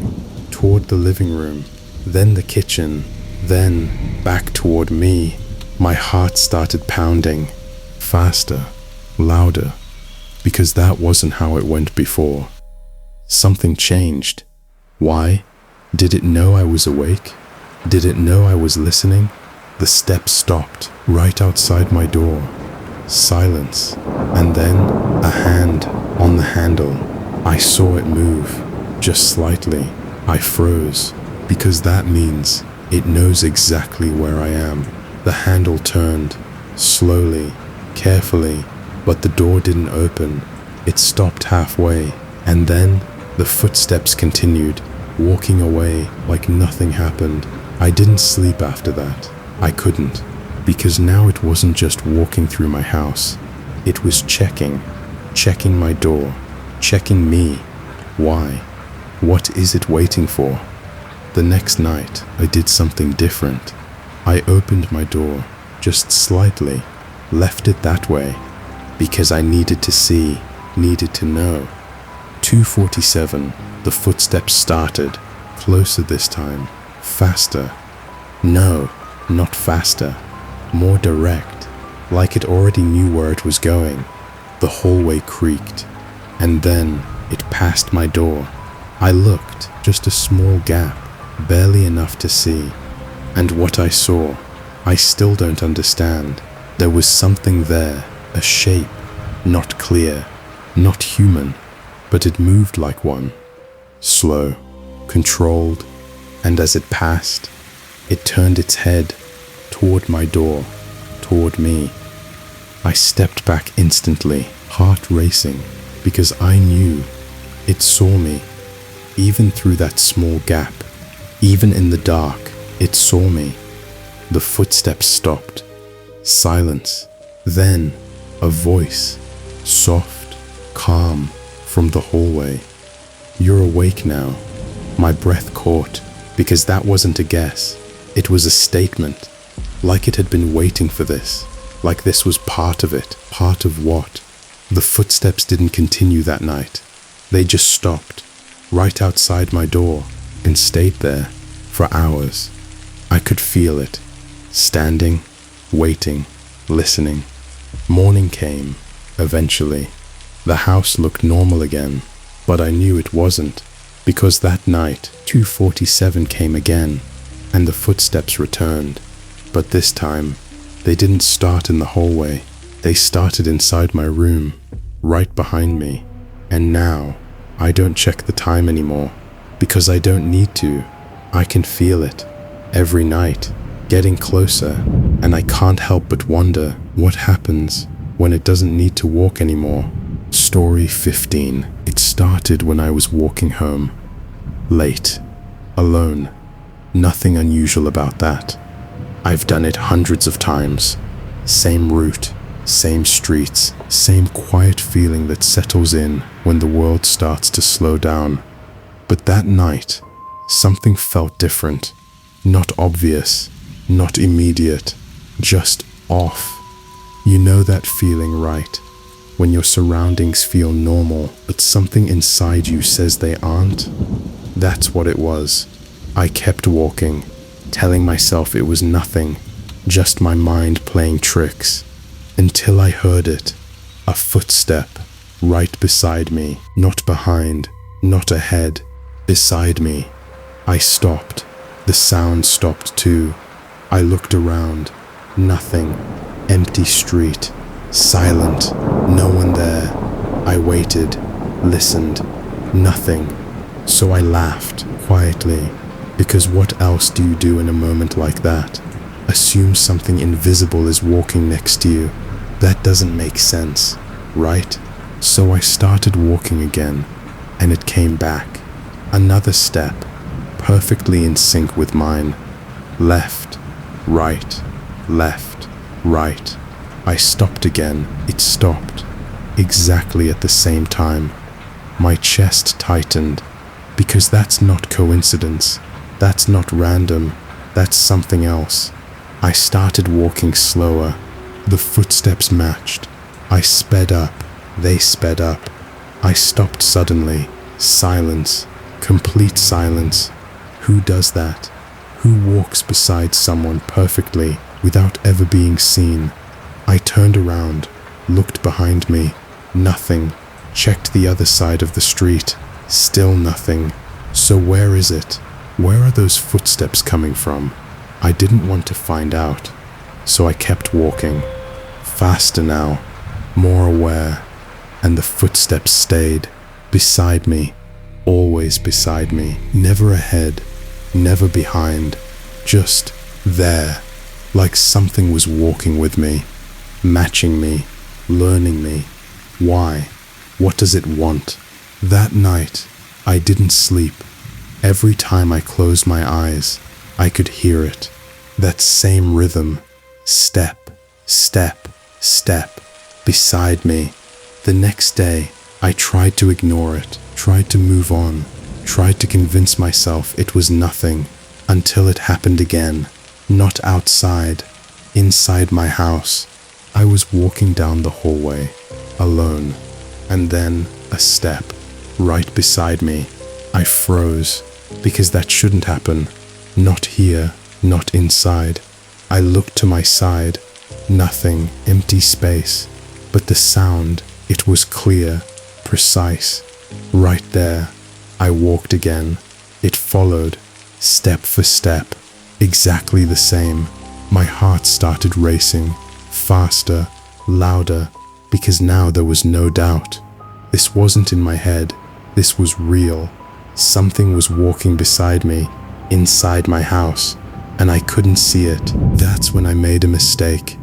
toward the living room, then the kitchen, then back toward me. My heart started pounding, faster, louder, because that wasn't how it went before. Something changed. Why? Did it know I was awake? Did it know I was listening? The steps stopped right outside my door. Silence. And then a hand on the handle. I saw it move, just slightly. I froze, because that means it knows exactly where I am. The handle turned, slowly, carefully, but the door didn't open. It stopped halfway, and then the footsteps continued, walking away like nothing happened. I didn't sleep after that. I couldn't, because now it wasn't just walking through my house. It was checking my door, checking me. Why? What is it waiting for? The next night, I did something different. I opened my door, just slightly, left it that way, because I needed to see, needed to know. 2:47, the footsteps started, closer this time, faster. No, not faster, more direct, like it already knew where it was going. The hallway creaked, and then it passed my door. I looked, just a small gap, barely enough to see. And what I saw, I still don't understand. There was something there, a shape, not clear, not human, but it moved like one. Slow, controlled, and as it passed, it turned its head toward my door, toward me. I stepped back instantly, heart racing, because I knew it saw me, even through that small gap, even in the dark, it saw me. The footsteps stopped. Silence. Then, a voice, soft, calm, from the hallway. You're awake now. My breath caught, because that wasn't a guess. It was a statement, like it had been waiting for this, like this was part of it. Part of what? The footsteps didn't continue that night. They just stopped, right outside my door, and stayed there for hours. I could feel it, standing, waiting, listening. Morning came, eventually. The house looked normal again, but I knew it wasn't, because that night 2:47 came again, and the footsteps returned. But this time, they didn't start in the hallway. They started inside my room, right behind me. And now, I don't check the time anymore, because I don't need to. I can feel it, every night, getting closer, and I can't help but wonder what happens when it doesn't need to walk anymore. Story 15. It started when I was walking home. Late. Alone. Nothing unusual about that. I've done it hundreds of times. Same route, same streets, same quiet feeling that settles in when the world starts to slow down. But that night, something felt different. Not obvious, not immediate, just off. You know that feeling, right? When your surroundings feel normal, but something inside you says they aren't? That's what it was. I kept walking, telling myself it was nothing, just my mind playing tricks, until I heard it. A footstep, right beside me, not behind, not ahead, beside me. I stopped. The sound stopped too. I looked around. Nothing. Empty street. Silent. No one there. I waited, listened. Nothing. So I laughed quietly, because what else do you do in a moment like that? Assume something invisible is walking next to you. That doesn't make sense, right? So I started walking again, and it came back. Another step, perfectly in sync with mine. Left, right, left, right. I stopped again. It stopped. Exactly at the same time. My chest tightened, because that's not coincidence. That's not random. That's something else. I started walking slower. The footsteps matched. I sped up. They sped up. I stopped suddenly. Silence. Complete silence. Who does that? Who walks beside someone perfectly without ever being seen? I turned around, looked behind me. Nothing. Checked the other side of the street. Still nothing. So where is it? Where are those footsteps coming from? I didn't want to find out, so I kept walking. Faster now, more aware, and the footsteps stayed. Beside me, always beside me. Never ahead, never behind. Just there, like something was walking with me, matching me, learning me. Why? What does it want? That night, I didn't sleep. Every time I closed my eyes, I could hear it. That same rhythm. Step, step, step. Beside me. The next day, I tried to ignore it, tried to move on, tried to convince myself it was nothing, until it happened again. Not outside, inside my house. I was walking down the hallway, alone, and then a step, right beside me. I froze, because that shouldn't happen. Not here, not inside. I looked to my side. Nothing, empty space. But the sound, it was clear, precise. Right there. I walked again. It followed, step for step, exactly the same. My heart started racing, faster, louder, because now there was no doubt. This wasn't in my head. This was real. Something was walking beside me, inside my house, and I couldn't see it. That's when I made a mistake.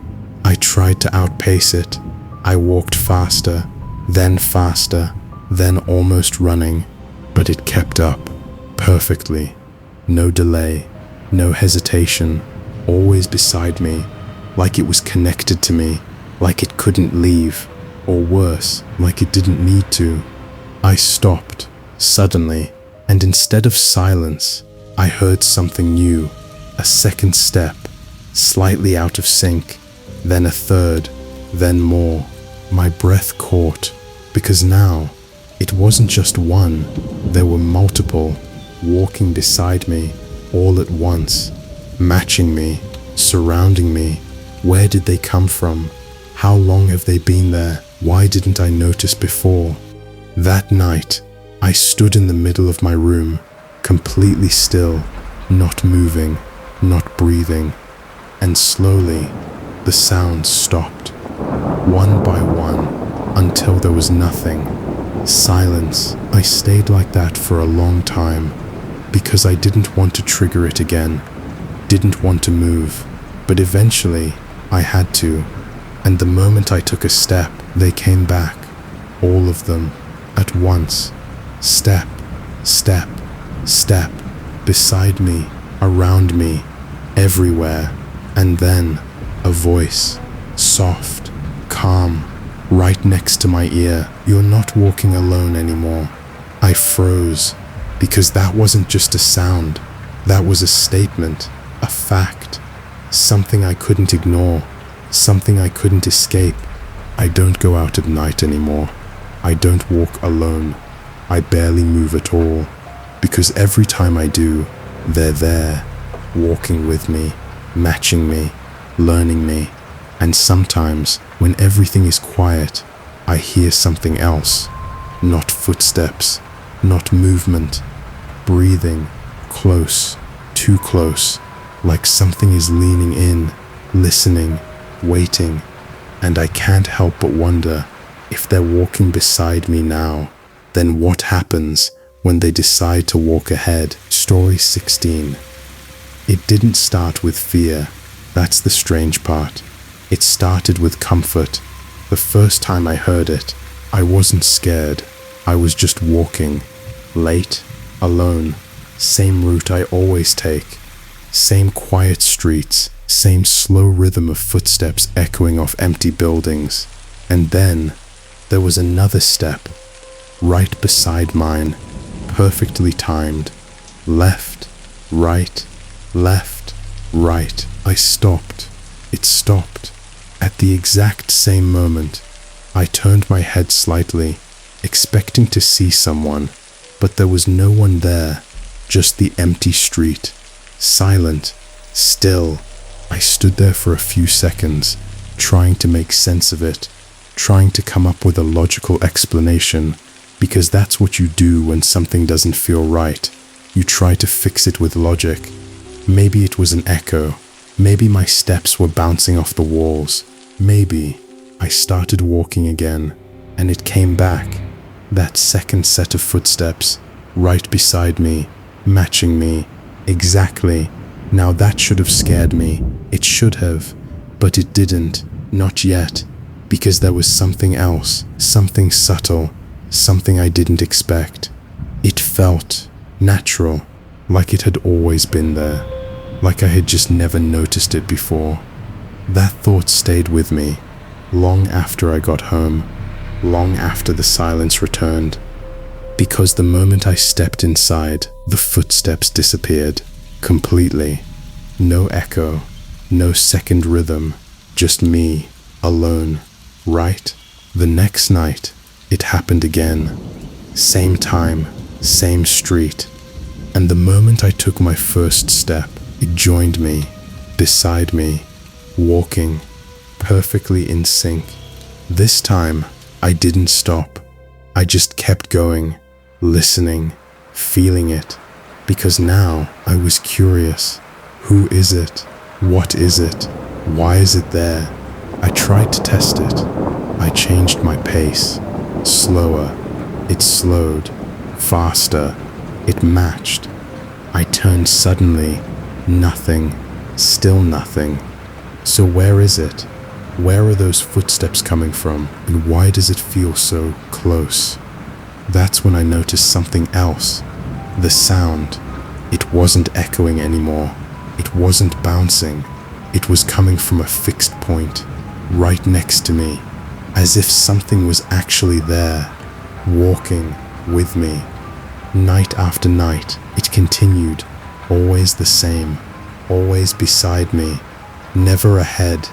I tried to outpace it. I walked faster, then almost running, but it kept up, perfectly. No delay, no hesitation, always beside me, like it was connected to me, like it couldn't leave, or worse, like it didn't need to. I stopped, suddenly, and instead of silence, I heard something new, a second step, slightly out of sync, then a third, then more. My breath caught, because now, it wasn't just one, there were multiple, walking beside me, all at once, matching me, surrounding me. Where did they come from? How long have they been there? Why didn't I notice before? That night, I stood in the middle of my room, completely still, not moving, not breathing, and slowly, the sounds stopped, one by one, until there was nothing. Silence. I stayed like that for a long time, because I didn't want to trigger it again, didn't want to move, but eventually, I had to, and the moment I took a step, they came back, all of them, at once. Step, step, step, beside me, around me, everywhere, and then a voice, soft, calm, right next to my ear. You're not walking alone anymore. I froze, because that wasn't just a sound, that was a statement, a fact, something I couldn't ignore, something I couldn't escape. I don't go out at night anymore. I don't walk alone. I barely move at all, because every time I do, they're there, walking with me, matching me, learning me, and sometimes, when everything is quiet, I hear something else. Not footsteps, not movement, breathing, close, too close, like something is leaning in, listening, waiting, and I can't help but wonder if they're walking beside me now, then what happens when they decide to walk ahead? Story 16. It didn't start with fear. That's the strange part. It started with comfort. The first time I heard it, I wasn't scared. I was just walking. Late, alone, same route I always take. Same quiet streets, same slow rhythm of footsteps echoing off empty buildings. And then, there was another step, right beside mine, perfectly timed. Left, right, left, right. I stopped. It stopped. At the exact same moment, I turned my head slightly, expecting to see someone, but there was no one there, just the empty street. Silent, still. I stood there for a few seconds, trying to make sense of it, trying to come up with a logical explanation, because that's what you do when something doesn't feel right. You try to fix it with logic. Maybe it was an echo. Maybe my steps were bouncing off the walls. Maybe I started walking again, and it came back. That second set of footsteps, right beside me, matching me, exactly. Now that should have scared me. It should have, but it didn't, not yet, because there was something else, something subtle, something I didn't expect. It felt natural, like it had always been there, like I had just never noticed it before. That thought stayed with me, long after I got home, long after the silence returned, because the moment I stepped inside, the footsteps disappeared, completely. No echo, no second rhythm, just me, alone, right? The next night, it happened again. Same time, same street. And the moment I took my first step, it joined me, beside me, walking, perfectly in sync. This time, I didn't stop. I just kept going, listening, feeling it, because now I was curious. Who is it? What is it? Why is it there? I tried to test it. I changed my pace. Slower. It slowed. Faster. It matched. I turned suddenly. Nothing. Still nothing. So where is it? Where are those footsteps coming from? And why does it feel so close? That's when I noticed something else. The sound. It wasn't echoing anymore. It wasn't bouncing. It was coming from a fixed point, right next to me, as if something was actually there, walking with me. Night after night, it continued, always the same, always beside me, never ahead,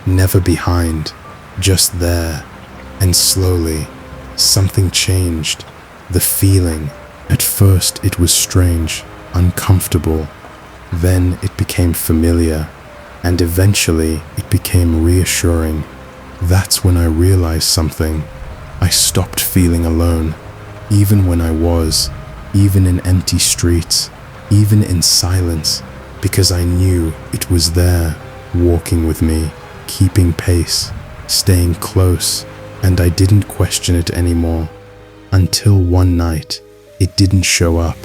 never behind, just there. And slowly, something changed. The feeling. At first, it was strange, uncomfortable. Then it became familiar, and eventually it became reassuring. That's when I realized something. I stopped feeling alone, even when I was, even in empty streets, even in silence, because I knew it was there, walking with me, keeping pace, staying close, and I didn't question it anymore. Until one night, it didn't show up.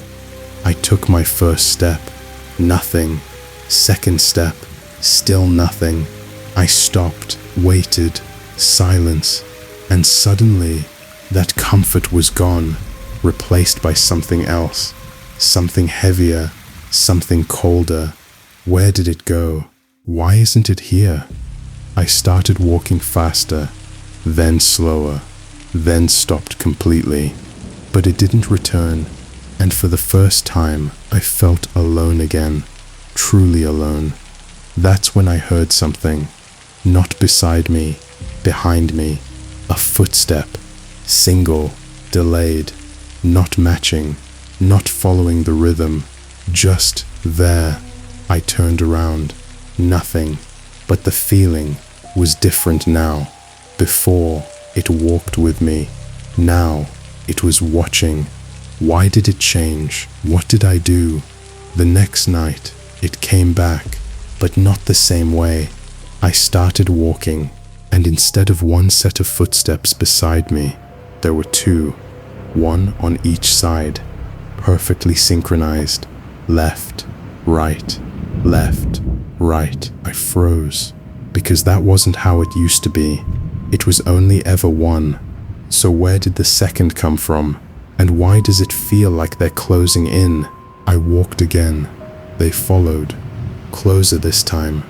I took my first step. Nothing. Second step. Still nothing. I stopped, waited, silence, and suddenly that comfort was gone, replaced by something else, something heavier, something colder. Where did it go? Why isn't it here? I started walking faster, then slower, then stopped completely, but it didn't return. And for the first time, I felt alone again, truly alone. That's when I heard something, not beside me, behind me, a footstep, single, delayed, not matching, not following the rhythm, just there. I turned around, nothing, but the feeling was different now. Before, it walked with me. Now, it was watching. Why did it change? What did I do? The next night, it came back, but not the same way. I started walking, and instead of one set of footsteps beside me, there were two, one on each side, perfectly synchronized. Left, right, left, right. I froze, because that wasn't how it used to be. It was only ever one. So where did the second come from? And why does it feel like they're closing in? I walked again. They followed, closer this time,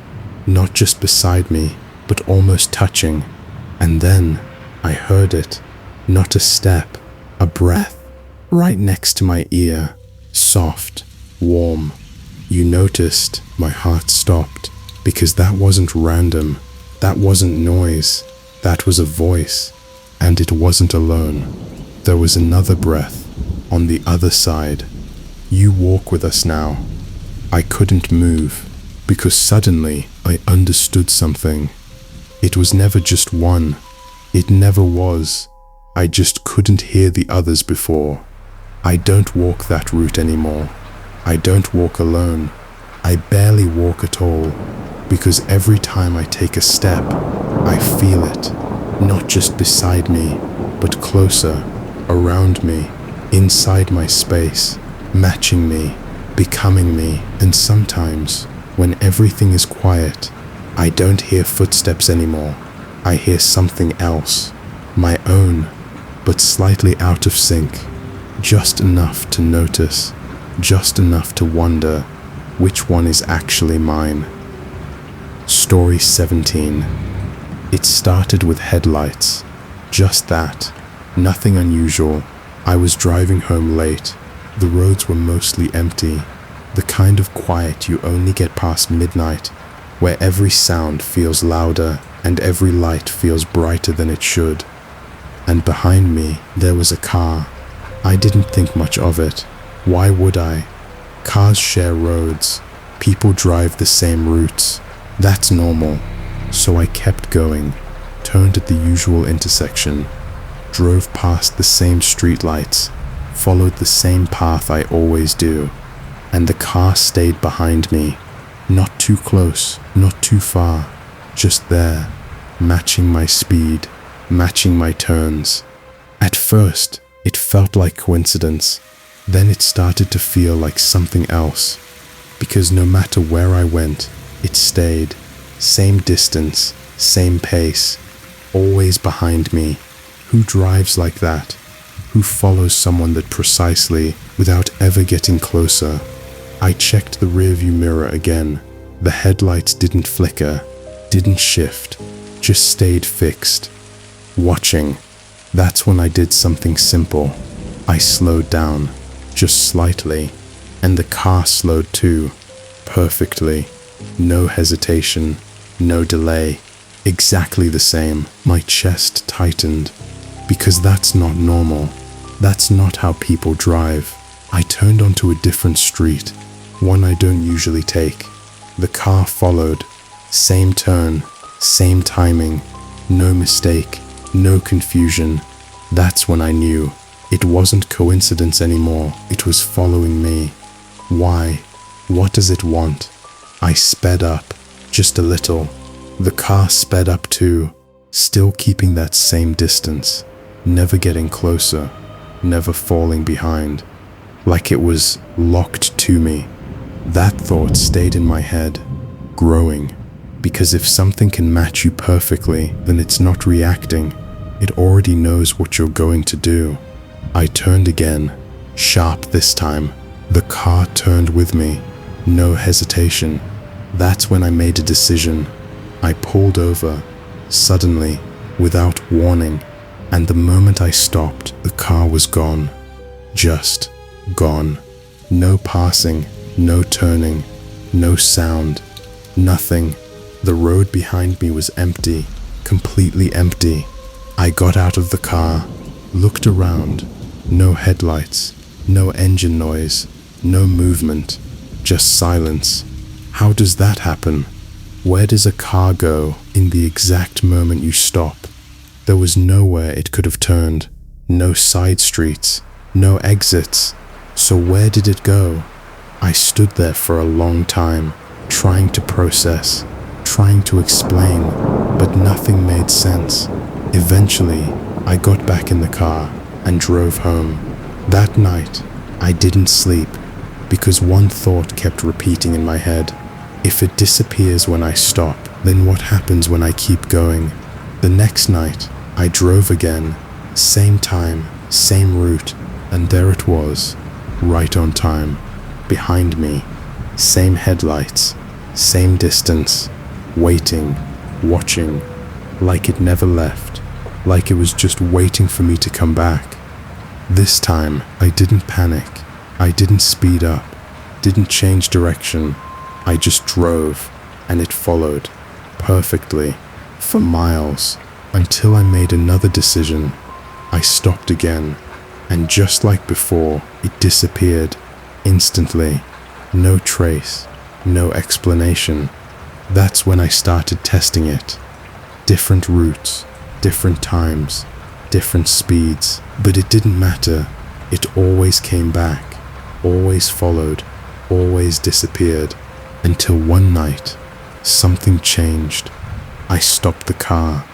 not just beside me, but almost touching. And then I heard it, not a step, a breath, right next to my ear, soft, warm. You noticed. My heart stopped, because that wasn't random, that wasn't noise, that was a voice, and it wasn't alone. There was another breath, on the other side. You walk with us now. I couldn't move, because suddenly I understood something. It was never just one. It never was. I just couldn't hear the others before. I don't walk that route anymore. I don't walk alone. I barely walk at all, because every time I take a step, I feel it, not just beside me, but closer, around me, inside my space, matching me, becoming me. And sometimes, when everything is quiet, I don't hear footsteps anymore. I hear something else, my own, but slightly out of sync, just enough to notice, just enough to wonder which one is actually mine. Story 17. It started with headlights. Just that. Nothing unusual. I was driving home late. The roads were mostly empty. The kind of quiet you only get past midnight, where every sound feels louder and every light feels brighter than it should. And behind me, there was a car. I didn't think much of it. Why would I? Cars share roads. People drive the same routes. That's normal. So I kept going, turned at the usual intersection, drove past the same streetlights, followed the same path I always do, and the car stayed behind me. Not too close, not too far, just there, matching my speed, matching my turns. At first, it felt like coincidence. Then it started to feel like something else, because no matter where I went, it stayed. Same distance, same pace, always behind me. Who drives like that? Who follows someone that precisely, without ever getting closer? I checked the rearview mirror again. The headlights didn't flicker, didn't shift, just stayed fixed. Watching. That's when I did something simple. I slowed down. Just slightly, and the car slowed too, perfectly, no hesitation, no delay, exactly the same. My chest tightened, because that's not normal, that's not how people drive. I turned onto a different street, one I don't usually take. The car followed, same turn, same timing, no mistake, no confusion. That's when I knew. It wasn't coincidence anymore, it was following me. Why? What does it want? I sped up, just a little. The car sped up too, still keeping that same distance, never getting closer, never falling behind, like it was locked to me. That thought stayed in my head, growing, because if something can match you perfectly, then it's not reacting. It already knows what you're going to do. I turned again, sharp this time. The car turned with me, no hesitation. That's when I made a decision. I pulled over, suddenly, without warning, and the moment I stopped, the car was gone. Just gone. No passing, no turning, no sound, nothing. The road behind me was empty, completely empty. I got out of the car, looked around. No headlights, no engine noise, no movement, just silence. How does that happen? Where does a car go in the exact moment you stop? There was nowhere it could have turned, no side streets, no exits. So where did it go? I stood there for a long time, trying to process. trying to explain, but nothing made sense. Eventually, I got back in the car and drove home. That night, I didn't sleep because one thought kept repeating in my head. If it disappears when I stop, then what happens when I keep going? The next night, I drove again, same time, same route, and there it was, right on time, behind me. Same headlights, same distance, waiting, watching, like it never left, like it was just waiting for me to come back. This time, I didn't panic, I didn't speed up, didn't change direction. I just drove, and it followed, perfectly, for miles, until I made another decision. I stopped again, and just like before, it disappeared, instantly. No trace, no explanation. That's when I started testing it. Different routes, different times, different speeds, but it didn't matter. It always came back, always followed, always disappeared, until one night, something changed. I stopped the car,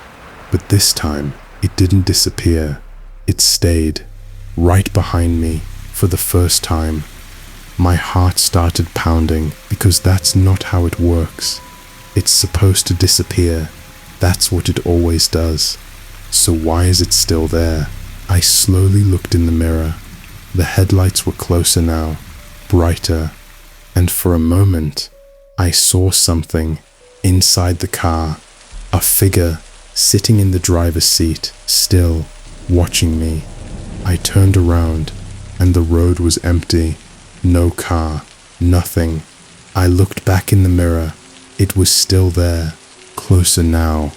but this time, it didn't disappear. It stayed, right behind me, for the first time. My heart started pounding because that's not how it works. It's supposed to disappear. That's what it always does. So why is it still there? I slowly looked in the mirror. The headlights were closer now, brighter, and for a moment, I saw something inside the car. A figure sitting in the driver's seat, still watching me. I turned around, and the road was empty. No car, nothing. I looked back in the mirror. It was still there, closer now,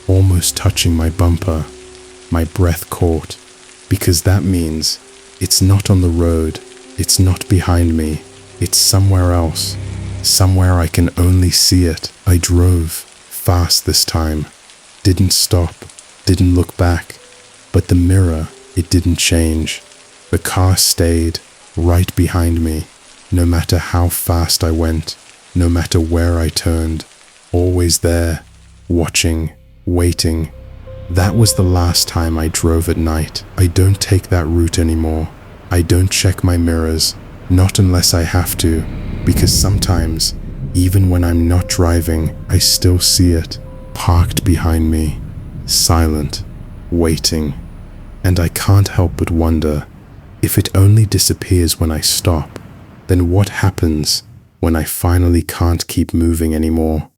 almost touching my bumper. My breath caught, because that means it's not on the road, it's not behind me, it's somewhere else, somewhere I can only see it. I drove, fast this time, didn't stop, didn't look back, but the mirror, it didn't change. The car stayed, right behind me, no matter how fast I went, no matter where I turned, always there, watching, waiting. That was the last time I drove at night. I don't take that route anymore. I don't check my mirrors, not unless I have to, because sometimes, even when I'm not driving, I still see it, parked behind me, silent, waiting. And I can't help but wonder, if it only disappears when I stop, then what happens when I finally can't keep moving anymore?